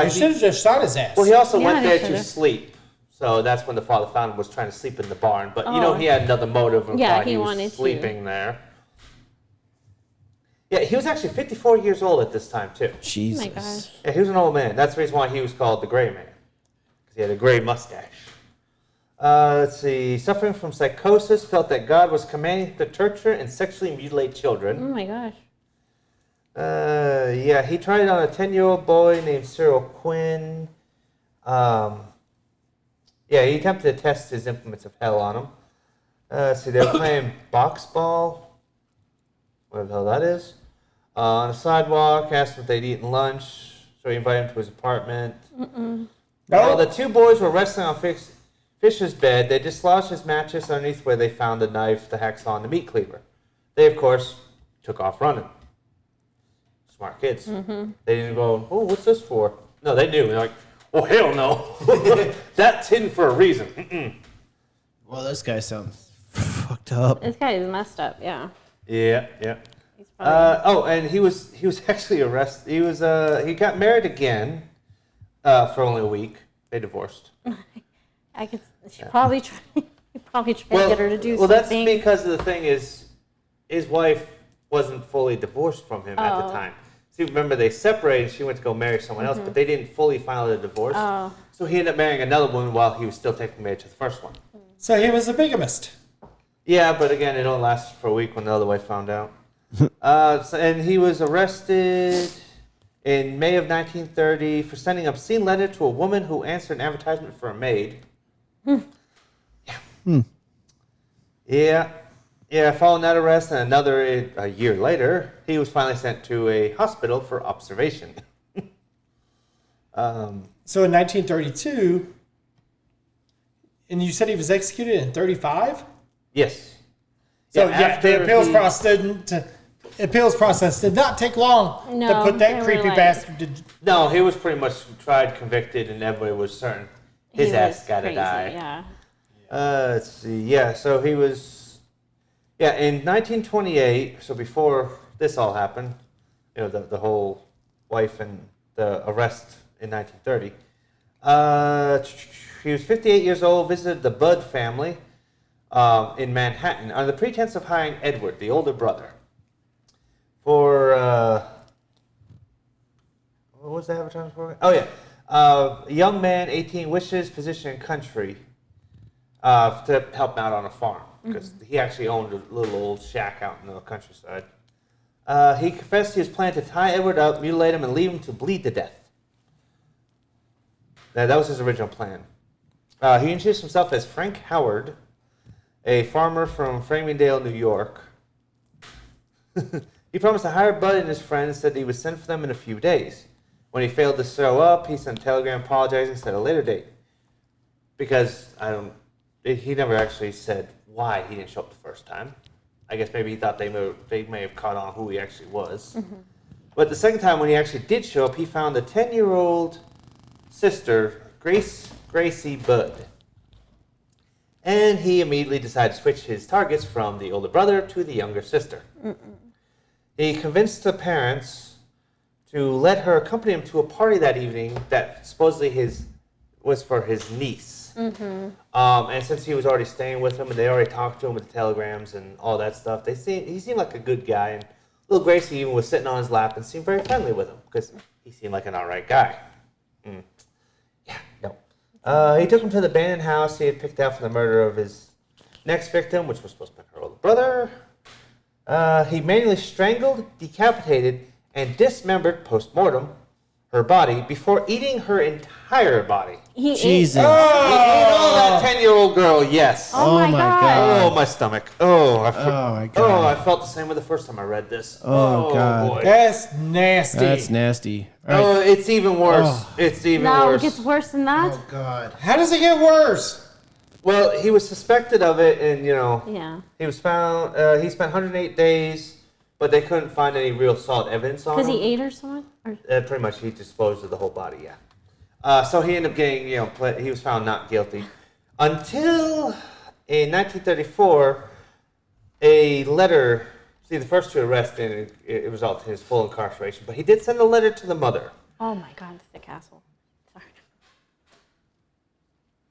S4: You should have just shot his ass.
S3: well, he also
S2: Yeah,
S3: went
S2: they
S3: there to
S2: should've.
S3: sleep. So that's when the father found him, was trying to sleep in the barn. But,
S2: Oh.
S3: he had another motive of
S2: Yeah,
S3: why
S2: he
S3: he was
S2: wanted to.
S3: sleeping there. Yeah, he was actually 54 years old at this time, too.
S1: Jesus.
S2: Oh my gosh.
S3: Yeah, he was an old man. That's the reason why he was called the Gray Man. Because he had a gray mustache. Let's see. Suffering from psychosis, felt that God was commanding him to torture and sexually mutilate
S2: Oh
S3: children.
S2: my gosh.
S3: He tried it on a 10-year-old boy named Cyril Quinn. He attempted to test his implements of hell on him. Let's see, they were playing box ball. Whatever the hell that is. On a sidewalk, asked him if they'd eaten lunch. So he invited him to his apartment. While the two boys were wrestling on Fisher's bed, they dislodged his mattress underneath where they found the knife, the hacksaw, and the meat cleaver. They, of course, took off running. Smart kids. They didn't go, oh, what's this for? No, they knew. They're like, oh, hell no. That's hidden for a reason. Mm-mm.
S1: Well, this guy sounds fucked up.
S2: This guy is messed up. Yeah.
S3: Yeah.
S2: He's probably,
S3: And he was actually arrested. He got married again for only a week. They divorced.
S2: I could. She probably tried. He probably tried to get her to do
S3: well, that's
S2: something.
S3: because of the thing is, his wife wasn't fully divorced from him at the
S2: Oh.
S3: time. See, remember they separated. She went to go marry someone else, but they didn't fully file the divorce.
S2: Oh.
S3: So he ended up marrying another woman while he was still taking marriage to the first one.
S4: So he was a bigamist.
S3: Yeah, but again, it only lasted for a week when the other wife found out. And he was arrested in May of 1930 for sending an obscene letter to a woman who answered an advertisement for a maid. Yeah, following that arrest and a year later, he was finally sent to a hospital for observation.
S4: So in 1932, and you said he was executed in 35?
S3: Yes.
S4: So
S3: Yeah,
S4: yeah, the
S3: after
S4: appeals process did not take long
S2: No,
S4: to put
S2: they
S4: that
S2: were
S4: creepy
S2: like-
S4: bastard to...
S3: No, he was pretty much tried, convicted, and everybody was certain his
S2: He
S3: ass
S2: was
S3: got to
S2: crazy,
S3: die.
S2: Yeah.
S3: Let's see. Yeah, so he was. Yeah, in 1928. So before this all happened, the whole wife and the arrest in 1930. He was 58 years old. Visited the Budd family in Manhattan under the pretense of hiring Edward, the older brother, for. What was the advertisement for? Oh yeah, a young man, 18, wishes, position, and country. To help him out on a farm, because he actually owned a little old shack out in the countryside. He confessed he was planning to tie Edward up, mutilate him, and leave him to bleed to death. That was his original plan. He introduced himself as Frank Howard, a farmer from Framingdale, New York. He promised to hire Bud and his friends, said he would send for them in a few days. When he failed to show up, he sent a telegram apologizing and set a later date. Because he never actually said why he didn't show up the first time. I guess maybe he thought they may have caught on who he actually was. But the second time when he actually did show up, he found a 10-year-old sister, Gracie Budd. And he immediately decided to switch his targets from the older brother to the younger sister. He convinced the parents to let her accompany him to a party that evening that supposedly was for his niece. And since he was already staying with him and they already talked to him with the telegrams and all that stuff, he seemed like a good guy. And little Gracie even was sitting on his lap and seemed very friendly with him because he seemed like an all right guy. He took him to the abandoned house he had picked out for the murder of his next victim, which was supposed to be her older brother. He manually strangled, decapitated, and dismembered post-mortem her body before eating her entire body.
S2: He
S1: Jesus.
S2: ate.
S3: He ate all that 10-year-old girl, yes.
S2: Oh my God.
S3: Oh, my stomach. Oh,
S1: my God.
S3: Oh, I felt the same way the first time I read this.
S1: Oh, God.
S3: Boy.
S4: That's nasty.
S1: That's nasty. All right.
S3: Oh, it's even worse.
S1: Oh.
S3: It's even
S2: No,
S3: worse.
S2: it gets worse than that.
S1: Oh, God.
S4: How does it get worse?
S3: Well, he was suspected of it, and
S2: Yeah.
S3: he was found. He spent 108 days, but they couldn't find any real solid evidence on him.
S2: Because he ate or someone? Or?
S3: Pretty much, he disposed of the whole body. Yeah. So he ended up getting, he was found not guilty until in 1934, a letter. See, the first two arrests, and it resulted in his full incarceration. But he did send a letter to the mother.
S2: Oh my God, it's the castle. Sorry.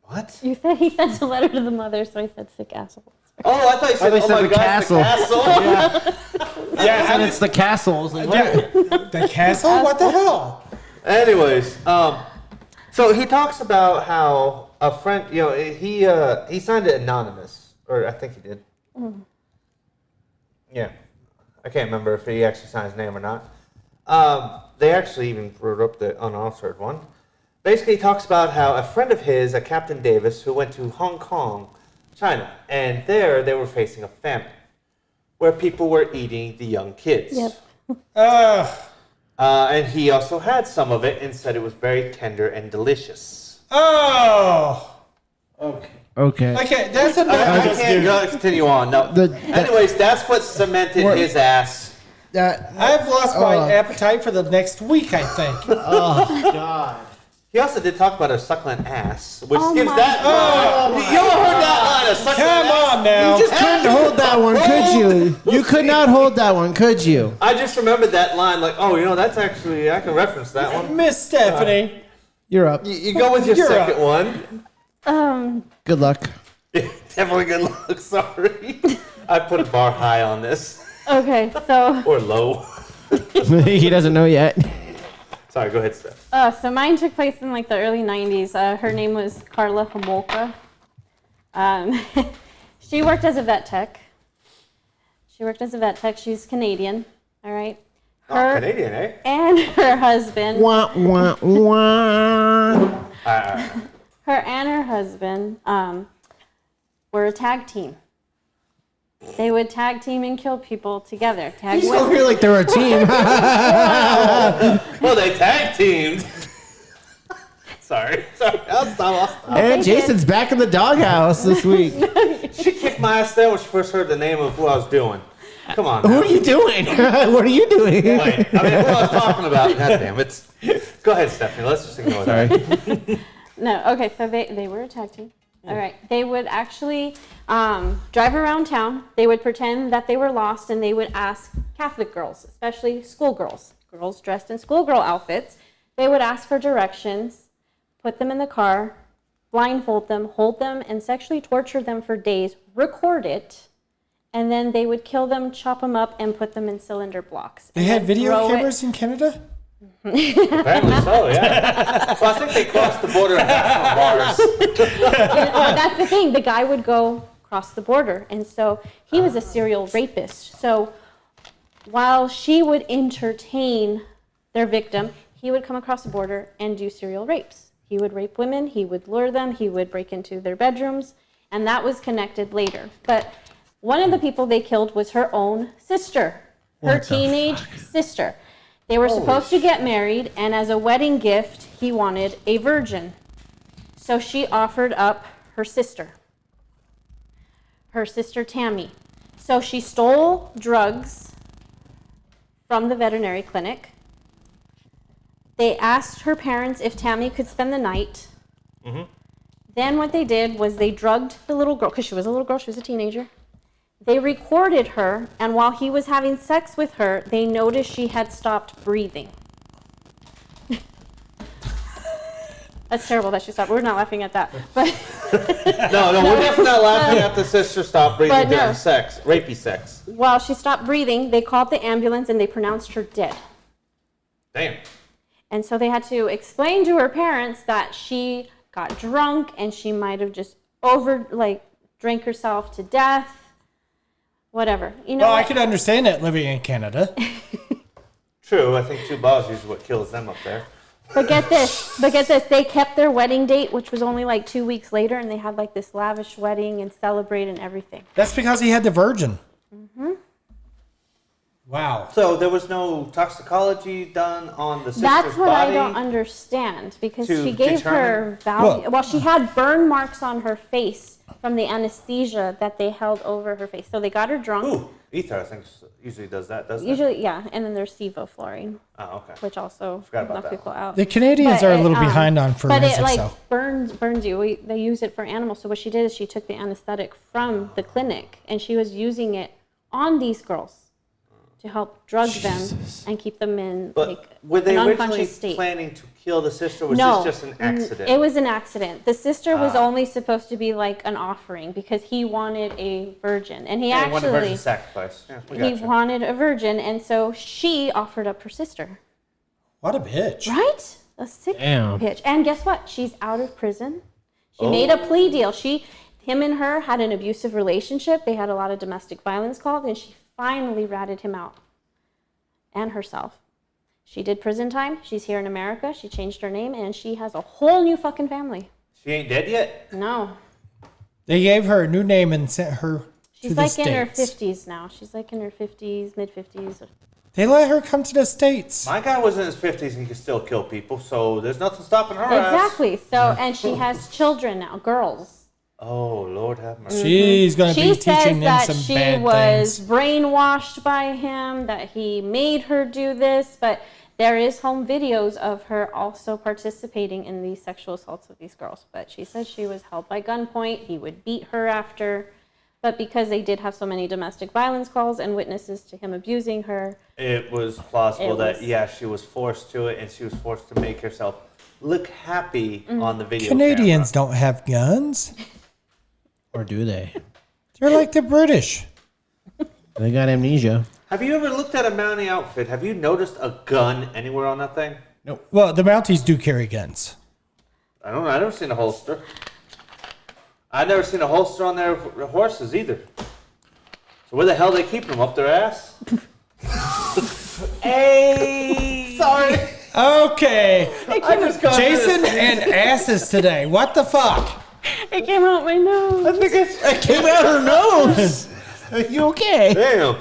S3: What?
S2: You said he sent a letter to the mother, so I said sick asshole.
S3: Oh, I thought you said,
S1: I thought you
S3: oh
S1: said
S3: my
S1: the
S3: God,
S1: castle.
S3: the castle.
S4: Yeah,
S1: And it's the castle. I was like, what?
S4: the castle? What the hell?
S3: Anyways, so he talks about how a friend, he signed it anonymous, or I think he did. Yeah, I can't remember if he actually signed his name or not. They actually even wrote up the unauthored one. Basically, he talks about how a friend of his, a Captain Davis, who went to Hong Kong, China, and there they were facing a famine, where people were eating the young kids.
S2: Yep.
S3: And he also had some of it and said it was very tender and delicious.
S4: Oh.
S1: Okay.
S4: Okay, that's
S3: I
S4: enough.
S3: can't continue on. No. Anyways, that's what cemented
S1: What?
S3: his ass.
S4: I've lost my appetite for the next week, I think.
S1: Oh, God.
S3: He also did talk about a succulent ass, which
S2: Oh
S3: gives
S2: my
S3: that. You ever heard that line? A succulent
S4: Come
S3: ass?
S4: on now.
S1: You just couldn't hold that one, could you? You could not hold that one, could you?
S3: I just remembered that line, like, that's actually, I can reference that one.
S4: Miss Stephanie.
S1: You're up.
S3: You go with your
S4: You're
S3: second one.
S1: Good luck.
S3: Definitely good luck, sorry. I put a bar high on this.
S2: Okay, so
S3: Or low.
S1: He doesn't know yet.
S3: Sorry, go ahead, Steph.
S2: so mine took place in like the early 90s. Her name was Carla Homolka. She worked as a vet tech. She's Canadian, all right?
S3: Canadian, eh?
S2: And her husband.
S1: Wah, wah, wah.
S2: Her and her husband were a tag team. They would tag team and kill people together. Tag
S1: You don't feel like they're a team.
S3: Well, they tag teamed. Sorry. I'll stop.
S1: And Jason's back in the doghouse this week.
S3: She kicked my ass there when she first heard the name of who I was doing. Come on.
S1: Who
S3: now.
S1: are you doing? What are you doing?
S3: Wait, I mean, who I was talking about. God damn it. Go ahead, Stephanie. Let's just ignore that.
S2: No, okay, so they were a tag team. All right. They would actually drive around town. They would pretend that they were lost, and they would ask Catholic girls, especially schoolgirls, girls dressed in schoolgirl outfits. They would ask for directions, put them in the car, blindfold them, hold them, and sexually torture them for days, record it, and then they would kill them, chop them up, and put them in cylinder blocks.
S4: They
S2: and
S4: had
S2: then
S4: video
S2: throw
S4: cameras in Canada?
S3: Apparently so, yeah. Well, I think they crossed the border and got some bars.
S2: That's the thing. The guy would go across the border, and so he was a serial rapist. So while she would entertain their victim, he would come across the border and do serial rapes. He would rape women, he would lure them, he would break into their bedrooms, and that was connected later. But one of the people they killed was her own sister, her teenage sister. They were supposed to get married, and as a wedding gift, he wanted a virgin. So she offered up her sister Tammy. So she stole drugs from the veterinary clinic. They asked her parents if Tammy could spend the night. Mm-hmm. Then what they did was they drugged the little girl, because she was a little girl, she was a teenager. They recorded her, and while he was having sex with her, they noticed she had stopped breathing. That's terrible that she stopped. We're not laughing at that. But
S3: No, we're definitely not laughing at the sister stop breathing
S2: But no.
S3: during sex, rapey sex.
S2: while she stopped breathing, they called the ambulance and they pronounced her dead.
S3: Damn.
S2: And so they had to explain to her parents that she got drunk and she might have just drank herself to death. Whatever. You know
S4: Well, I
S2: what?
S4: could understand that living in Canada.
S3: True, I think 2 balls is usually what kills them up there.
S2: But get this. They kept their wedding date, which was only like 2 weeks later, and they had like this lavish wedding and celebrate and everything.
S4: That's because he had the virgin. Mm-hmm. Wow.
S3: So there was no toxicology done on the sister's
S2: That's what
S3: body?
S2: I don't understand, because
S3: to
S2: she gave her value. Well, she had burn marks on her face from the anesthesia that they held over her face. So they got her drunk.
S3: Ooh, ether, I think, usually does that, doesn't it?
S2: Usually, yeah. And then there's sevoflurane,
S3: Oh, okay.
S2: which also
S3: Forgot about
S2: knocks
S3: that
S2: people out.
S4: The Canadians
S2: But
S4: are a little
S2: it,
S4: behind on
S2: But
S4: forensics,
S2: it like
S4: though.
S2: burns you. They use it for animals. So what she did is she took the anesthetic from the clinic and she was using it on these girls to help drug them and keep them in
S3: But
S2: like
S3: were they
S2: an
S3: originally
S2: unconscious state.
S3: planning to kill the sister, or was
S2: No,
S3: this just an accident?
S2: It was an accident. The sister was only supposed to be like an offering because he wanted a virgin, and he
S3: Yeah, he wanted a virgin
S2: actually
S3: sacrifice. Yeah, we
S2: he
S3: gotcha.
S2: wanted a virgin, and so she offered up her sister.
S4: What a bitch.
S2: Right? A sick
S1: Damn.
S2: bitch. And guess what? She's out of prison. She made a plea deal. Him and her had an abusive relationship. They had a lot of domestic violence calls, and she finally ratted him out. And herself. She did prison time. She's here in America. She changed her name, and she has a whole new fucking family.
S3: She ain't dead yet?
S2: No.
S4: They gave her a new name and sent her to
S2: She's
S4: the
S2: like
S4: States.
S2: in her 50s now. She's like in her 50s, mid-50s.
S4: They let her come to the States.
S3: My guy was in his 50s and he could still kill people, so there's nothing stopping her ass.
S2: Exactly. So, and she has children now, girls.
S3: Oh, Lord have mercy.
S4: She's going to
S2: She
S4: be
S2: says
S4: teaching them
S2: that
S4: some
S2: she
S4: bad
S2: was
S4: things.
S2: brainwashed by him, that he made her do this, but there is home videos of her also participating in these sexual assaults of these girls. But she says she was held by gunpoint. He would beat her after. But because they did have so many domestic violence calls and witnesses to him abusing her.
S3: It was plausible
S2: It
S3: that,
S2: was-
S3: yeah, she was forced to it, and she was forced to make herself look happy on the video
S4: Canadians don't have guns.
S1: Or do they?
S4: They're like the British.
S1: They got amnesia.
S3: Have you ever looked at a Mountie outfit? Have you noticed a gun anywhere on that thing?
S4: Well, the Mounties do carry guns.
S3: I don't know. I've never seen a holster. I've never seen a holster on their horses either. So where the hell are they keeping them? Up their ass? Hey! Sorry.
S4: Okay.
S3: I just got
S4: Jason
S3: this.
S4: and asses today. What the fuck?
S2: It came out my nose.
S3: I think it's...
S1: It came out her nose. Are you okay?
S3: Damn.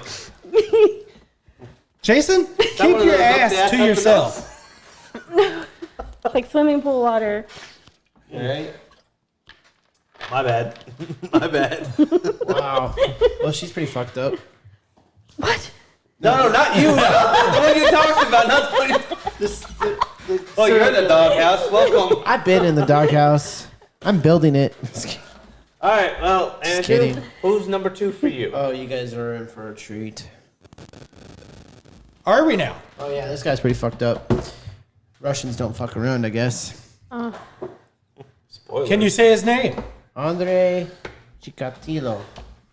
S4: Jason,
S3: one
S4: keep
S3: of
S4: your
S3: those up the
S4: ass
S3: ass
S4: to
S3: up the
S4: yourself.
S2: It's like swimming pool water.
S3: Right. My bad. My bad.
S1: Wow. Well, she's pretty fucked up.
S2: What?
S3: No, not you. What are you talking about? Not oh, you're in the doghouse. Welcome.
S1: I've been in the doghouse. I'm building it.
S3: All right. Well, and
S1: kidding.
S3: who's number 2 for you?
S1: Oh, you guys are in for a treat.
S4: Are we now?
S1: Oh yeah, this guy's pretty fucked up. Russians don't fuck around, I guess.
S3: Spoiler.
S4: Can you say his name?
S1: Andre Chikatilo.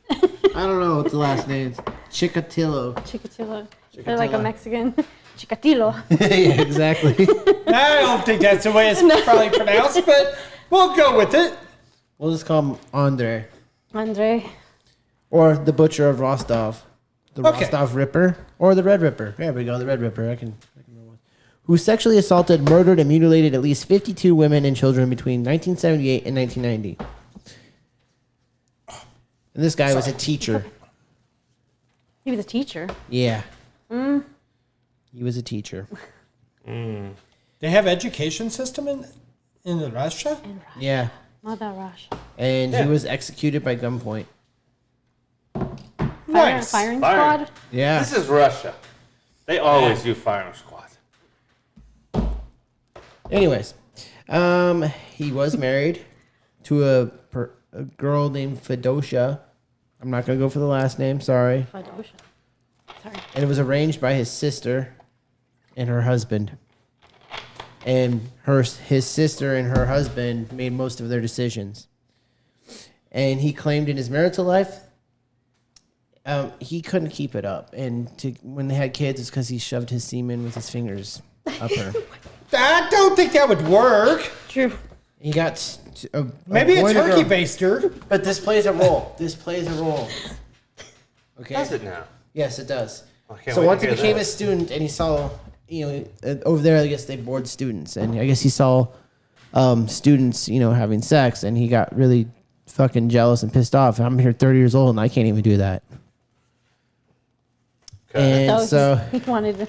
S1: I don't know what the last name is. Chikatilo.
S2: Chikatilo. They're like a Mexican. Chikatilo.
S1: Yeah, exactly.
S4: I don't think that's the way it's probably pronounced, but we'll go with it.
S1: We'll just call him Andre.
S2: Andre.
S1: Or the Butcher of Rostov. The
S4: Okay.
S1: Rostov Ripper. Or the Red Ripper. There we go, the Red Ripper. I can roll with. Who sexually assaulted, murdered, and mutilated at least 52 women and children between 1978 and 1990. And this guy was a teacher.
S2: He was a teacher.
S1: Yeah. He was a teacher.
S4: They have education system in Russia?
S1: Yeah.
S2: Mother Rush.
S1: And he was executed by gunpoint.
S4: Nice.
S2: Firing
S3: Fire.
S2: squad.
S1: Yeah.
S3: This is Russia. They always do firing squad.
S1: Anyways, he was married to a girl named Fedosia. I'm not gonna go for the last name. Sorry.
S2: Fedosha. Sorry.
S1: And it was arranged by his sister and her husband. And his sister and her husband made most of their decisions. And he claimed in his marital life, he couldn't keep it up. And when they had kids, it's because he shoved his semen with his fingers up her.
S4: I don't think that would work.
S2: True.
S1: He got a
S4: Maybe a
S1: boy and a
S4: turkey
S1: girl.
S4: baster.
S1: But this plays a role. This plays a role. Okay.
S3: Does it now?
S1: Yes, it does.
S3: I can't
S1: So
S3: wait to
S1: once he
S3: hear
S1: became a
S3: this.
S1: student and he saw over there, I guess they board students, and I guess he saw students, having sex, and he got really fucking jealous and pissed off. I'm here 30 years old, and I can't even do that. And so
S2: he wanted to.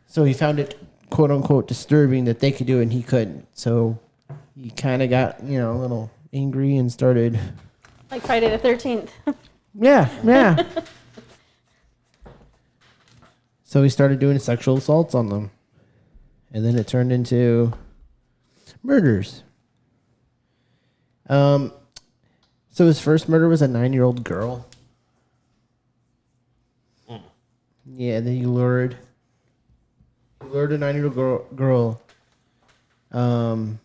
S1: So he found it, quote unquote, disturbing that they could do it and he couldn't. So he kind of got, a little angry and started.
S2: Like Friday the 13th.
S1: Yeah. So he started doing sexual assaults on them. And then it turned into murders. So his first murder was a 9-year-old girl. Yeah, then he lured a 9-year-old girl. I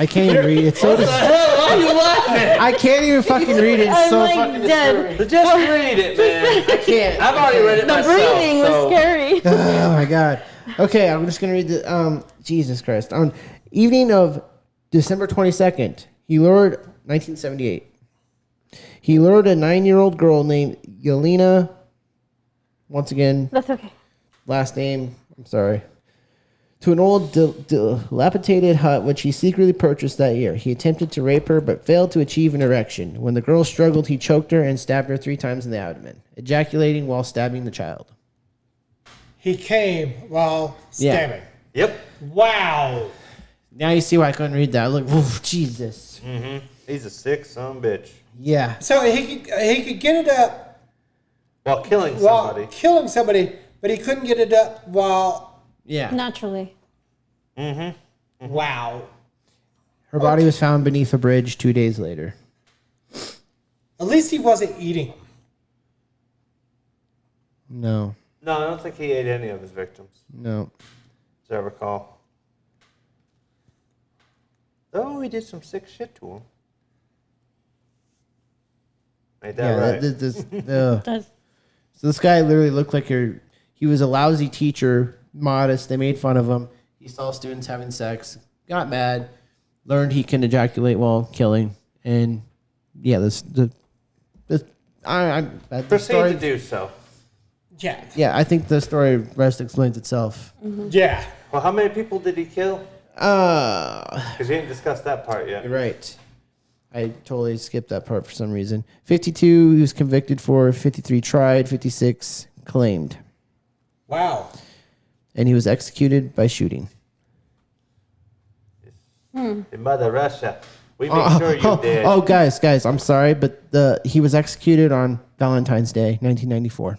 S1: can't even read it. It's so
S3: Why are you laughing?
S1: I can't even fucking read it. It's
S2: I'm
S1: so
S2: like
S1: fucking
S2: dead.
S1: disturbing.
S3: Just read it, man.
S1: I can't.
S3: I've already read it
S2: The
S3: myself.
S2: breathing was
S3: so-
S2: scary.
S1: Oh my god. Okay, I'm just gonna read the Jesus Christ. On evening of December 22nd, he lured 1978. He lured a 9-year-old girl named Yelena. Once again,
S2: That's okay.
S1: last name, I'm sorry. To an old dilapidated hut which he secretly purchased that year. He attempted to rape her but failed to achieve an erection. When the girl struggled, he choked her and stabbed her 3 times in the abdomen, ejaculating while stabbing the child.
S4: He came while stabbing.
S3: Yep.
S4: Wow.
S1: Now you see why I couldn't read that. Look, oof, Jesus.
S3: He's a sick son of a bitch.
S1: Yeah.
S4: So he could get it up
S3: While killing
S4: while
S3: somebody.
S4: killing somebody, but he couldn't get it up while.
S1: Yeah.
S2: Naturally.
S4: Wow.
S1: Her body was found beneath a bridge 2 days later.
S4: At least he wasn't eating them.
S1: No.
S3: No, I don't think he ate any of his victims,
S1: No.
S3: as I recall. Though he did some sick shit to him. Ain't that right?
S2: Does
S1: So this guy literally looked like he was a lousy teacher, modest. They made fun of him. He saw students having sex, got mad, learned he can ejaculate while killing, and yeah, the
S3: Proceed
S1: story.
S3: to do so.
S4: Yeah.
S1: Yeah, I think the story rest explains itself.
S4: Yeah.
S3: Well, how many people did he kill? Because you didn't discuss that part yet.
S1: You're right. I totally skipped that part for some reason. 52 he was convicted for, 53 tried, 56 claimed.
S4: Wow.
S1: And he was executed by shooting.
S3: In Mother Russia. We make sure you did.
S1: Oh, guys, I'm sorry, but he was executed on Valentine's Day, 1994.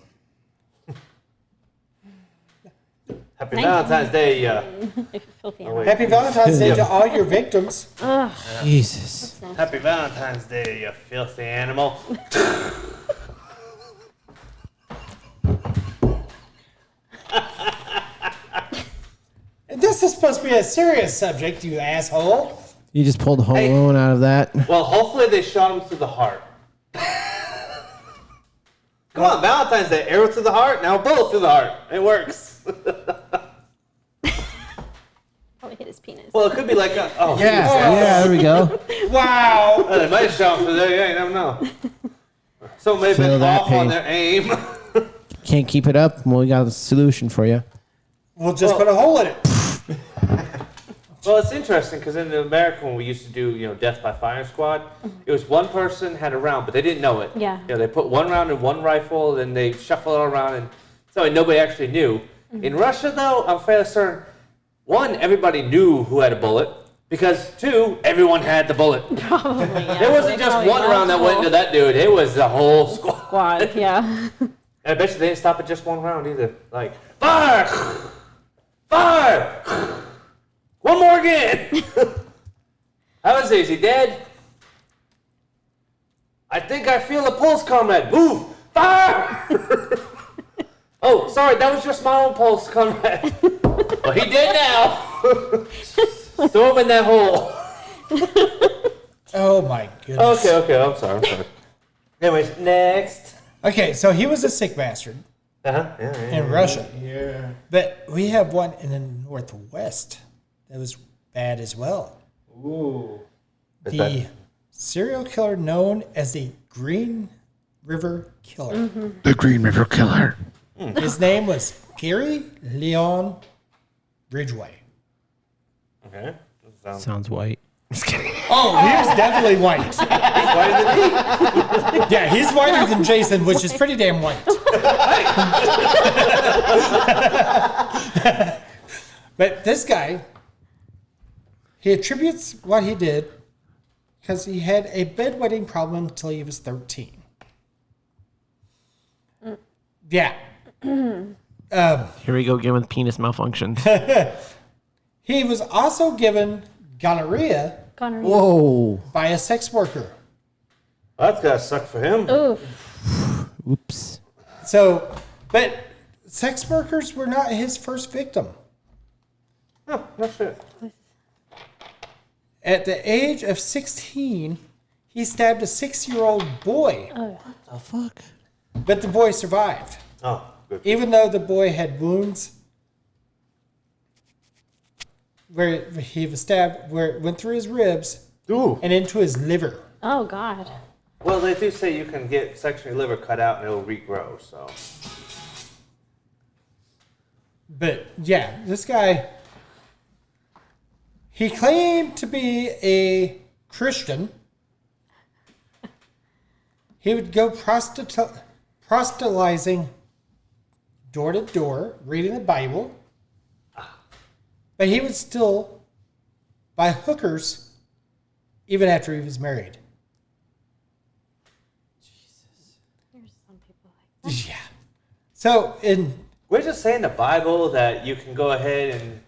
S3: Happy Valentine's Day.
S2: filthy.
S3: Oh, wait.
S4: Happy Valentine's Day to all your victims.
S1: Jesus.
S3: Happy Valentine's Day, you filthy animal.
S4: This is supposed to be a serious subject, you asshole.
S1: You just pulled Home
S3: Hey.
S1: Alone out of that.
S3: Well, hopefully they shot him through the heart. Come on, Valentine's Day. Arrow to the heart, now bullet through the heart. It works.
S2: Probably hit his penis.
S3: Well, it could be like
S1: Yeah, there we go.
S4: Wow.
S3: They might have shot him through there. Yeah, you never know. Some may have
S1: Feel
S3: been
S1: that
S3: off on
S1: pain.
S3: their aim.
S1: Can't keep it up? Well, we got a solution for you.
S4: We'll just
S3: Well-
S4: put a hole in it.
S3: Well, it's interesting because in America, when we used to do, death by firing squad, it was one person had a round, but they didn't know it.
S2: Yeah.
S3: They put one round in one rifle, then they shuffle it all around, and so nobody actually knew. In Russia, though, I'm fairly certain, 1, everybody knew who had a bullet, because 2, everyone had the bullet.
S2: Probably, yeah.
S3: There wasn't just
S2: Probably
S3: one round that went into that dude. It was the whole squad.
S2: squad. Yeah.
S3: And I bet you they didn't stop at just one round either. Like, fire! Fire! One more again! How is he? Is he dead? I think I feel a pulse, comrade. Move! Fire! Oh, sorry, that was just my own pulse, comrade. Well, he dead now. Throw him in that hole.
S4: Oh my goodness.
S3: Okay, I'm sorry. Anyways, next.
S4: Okay, so he was a sick bastard
S3: Yeah.
S4: in Russia. Yeah. But we have one in the Northwest that was bad as well.
S3: Ooh.
S4: The serial killer known as the Green River Killer.
S1: The Green River Killer.
S4: His name was Gary Leon Ridgway.
S3: Okay.
S1: Sounds white. Just kidding.
S4: Oh, he was definitely white.
S3: Whiter than me.
S4: Yeah, he's whiter than Jason, which is pretty damn white. But this guy, he attributes what he did because he had a bedwetting problem until he was 13. Yeah.
S1: Here we go again with penis malfunctions.
S4: He was also given gonorrhea
S2: Gonorrhea.
S1: Whoa.
S4: by a sex worker.
S3: That's gotta suck for him.
S2: Oof.
S1: Oops.
S4: So, but sex workers were not his first victim.
S3: Oh, no shit.
S4: At the age of 16, he stabbed a 6-year-old boy,
S1: The fuck?
S4: but the boy survived.
S3: Oh, good.
S4: Even though the boy had wounds where he was stabbed, where it went through his ribs
S3: Ooh.
S4: and into his liver.
S2: Oh God.
S3: Well, they do say you can get section of your liver cut out and it'll regrow. So.
S4: But yeah, this guy, he claimed to be a Christian. He would go proselytizing door to door, reading the Bible. But he would still buy hookers even after he was married.
S2: There's some people like that.
S4: Yeah. So
S3: We're just saying the Bible that you can go ahead and,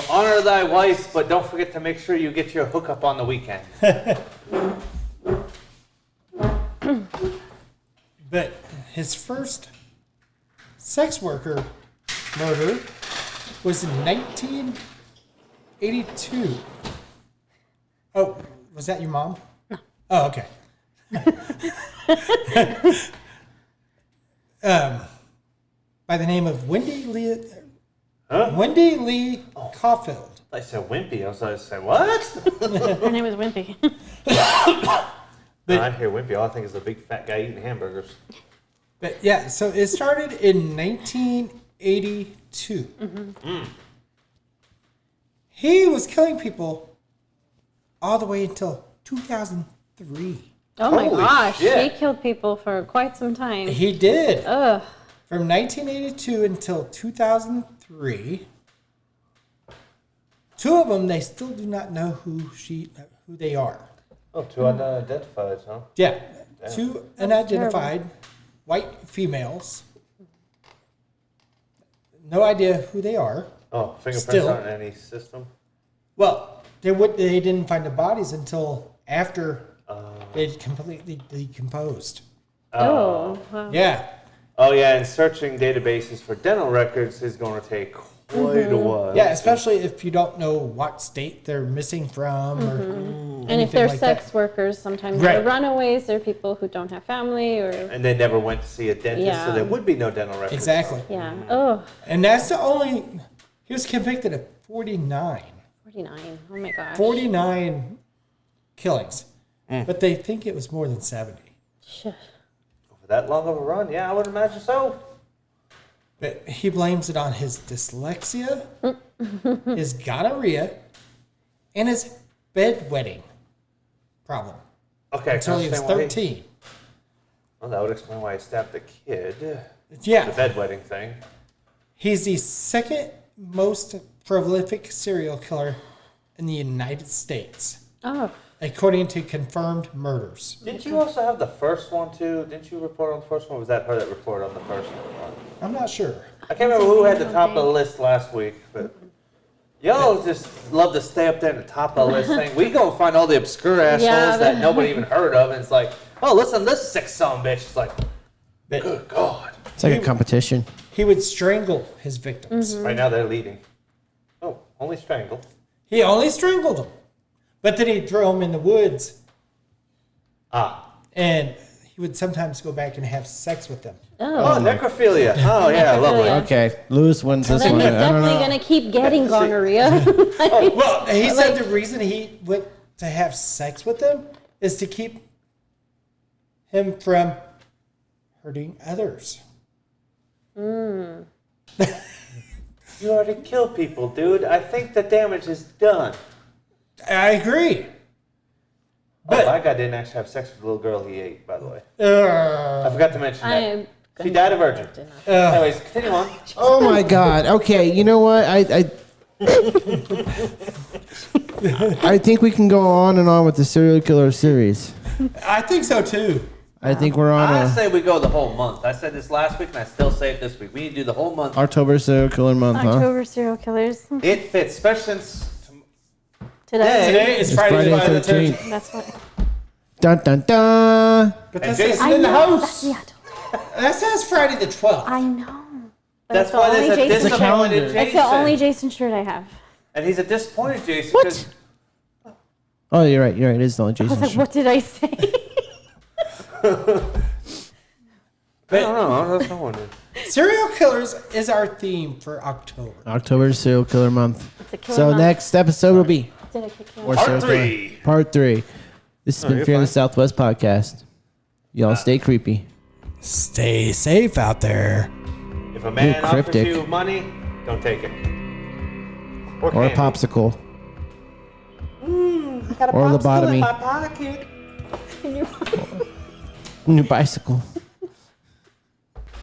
S3: honor thy wife, but don't forget to make sure you get your hookup on the weekend.
S4: But his first sex worker murder was in 1982. Oh, was that your mom? No. Oh, okay. By the name of Wendy Lee Caulfield.
S3: I said wimpy. I was like, say what?
S2: Her name is Wimpy.
S3: I hear wimpy. All I think is a big fat guy eating hamburgers.
S4: But yeah, so it started in 1982.
S2: Mm-hmm.
S4: He was killing people all the way until 2003.
S2: Oh my
S3: Holy
S2: gosh,
S3: shit.
S2: he killed people for quite some time.
S4: He did.
S2: Ugh.
S4: From 1982 until 2003. Two of them, they still do not know who they are.
S3: Oh, two unidentified, huh?
S4: Yeah,
S3: Damn.
S4: two unidentified white females. No idea who they are.
S3: Oh, fingerprints
S4: Still.
S3: aren't in any system?
S4: Well, they didn't find the bodies until after they'd completely decomposed.
S2: Oh. Wow.
S4: Yeah.
S3: Oh, yeah, and searching databases for dental records is going to take quite a while.
S4: Yeah, especially if you don't know what state they're missing from or
S2: And if
S4: anything
S2: they're
S4: like
S2: sex
S4: that.
S2: workers, sometimes
S4: Right.
S2: they're runaways. They're people who don't have family or.
S3: And they never went to see a dentist, so
S2: Yeah.
S3: there would be no dental records.
S4: Exactly.
S2: Yeah. Oh,
S4: And that's the only, he was convicted of 49.
S2: 49. Oh my gosh.
S4: 49 killings. But they think it was more than 70.
S2: Shit.
S3: For that long of a run, yeah, I would imagine so.
S4: But he blames it on his dyslexia, his gonorrhea, and his bedwetting problem.
S3: Okay,
S4: Until he was
S3: understand why
S4: 13.
S3: Well, that would explain why he stabbed the kid. The
S4: Yeah.
S3: bedwetting thing.
S4: He's the second most prolific serial killer in the United States,
S2: Oh.
S4: according to confirmed murders.
S3: Didn't you also have the first one, too? Didn't you report on the first one, or was that her that reported on the first one?
S4: I'm not sure.
S3: I can't remember who had the top of the list last week, but y'all just love to stay up there in the top of the list thing. We go and find all the obscure assholes
S2: Yeah,
S3: that
S2: but-
S3: nobody even heard of, and it's like, oh, listen, this sick son of a bitch. It's like,
S4: But
S3: good God.
S1: It's like a competition.
S4: he would strangle his victims.
S3: Right now they're leading. Oh, only strangle.
S4: He only strangled them. But then he'd throw them in the woods,
S3: Ah.
S4: and he would sometimes go back and have sex with them.
S3: Oh, necrophilia. Oh, yeah, lovely.
S2: Necrophilia.
S1: Okay, Lewis wins this
S2: Then
S1: one.
S2: he's
S1: I don't
S2: definitely
S1: know.
S2: going to keep getting gonorrhea.
S4: Well, he said
S2: Like-
S4: the reason he went to have sex with them is to keep him from hurting others.
S3: You already killed people, dude. I think the damage is done.
S4: I agree.
S3: Oh, that guy didn't actually have sex with the little girl he ate, by the way. I forgot to mention that. She died a virgin. Anyways, continue on.
S1: Oh my God. Okay, you know what? I think we can go on and on with the serial killer series.
S4: I think so too.
S1: I think we're on
S3: I
S1: a
S3: say we go the whole month. I said this last week, and I still say it this week. We need to do the whole month.
S1: October serial killer month, huh?
S2: October serial killers.
S3: It fits, especially since
S2: Today.
S4: Today is
S1: It's
S4: Friday,
S1: Friday
S4: the 13th.
S1: 13th.
S2: That's what.
S1: Dun dun dun.
S4: But
S3: and
S4: that says,
S3: Jason in the house.
S2: Yeah,
S4: that says Friday the 12th.
S2: I know. But
S3: That's
S2: it's the
S3: why
S2: only
S3: there's a
S2: Jason.
S3: disappointed
S1: It's
S3: Jason.
S2: It's the only Jason shirt I have.
S3: And he's a disappointed Jason.
S1: What?
S3: 'cause-
S1: Oh, you're right. You're right. It is the only
S2: I was
S1: Jason.
S2: like, what did I say?
S3: I don't know. That's not one.
S4: Serial killers is our theme for October.
S1: October serial killer month.
S2: It's a killer
S1: So
S2: month.
S1: next episode will be
S2: Did I kick you
S1: more
S2: off?
S1: serial
S3: Part
S1: killer.
S3: 3.
S1: Part 3. This has been
S3: you're
S1: Fear in the
S3: fine.
S1: Southwest podcast. Y'all stay creepy.
S4: Stay safe out there.
S3: If a man offers
S1: cryptic.
S3: you money, don't take it.
S1: Or a
S3: candy.
S1: popsicle.
S3: I got a
S1: or
S3: popsicle
S1: lobotomy.
S3: in my pocket.
S1: New bicycle.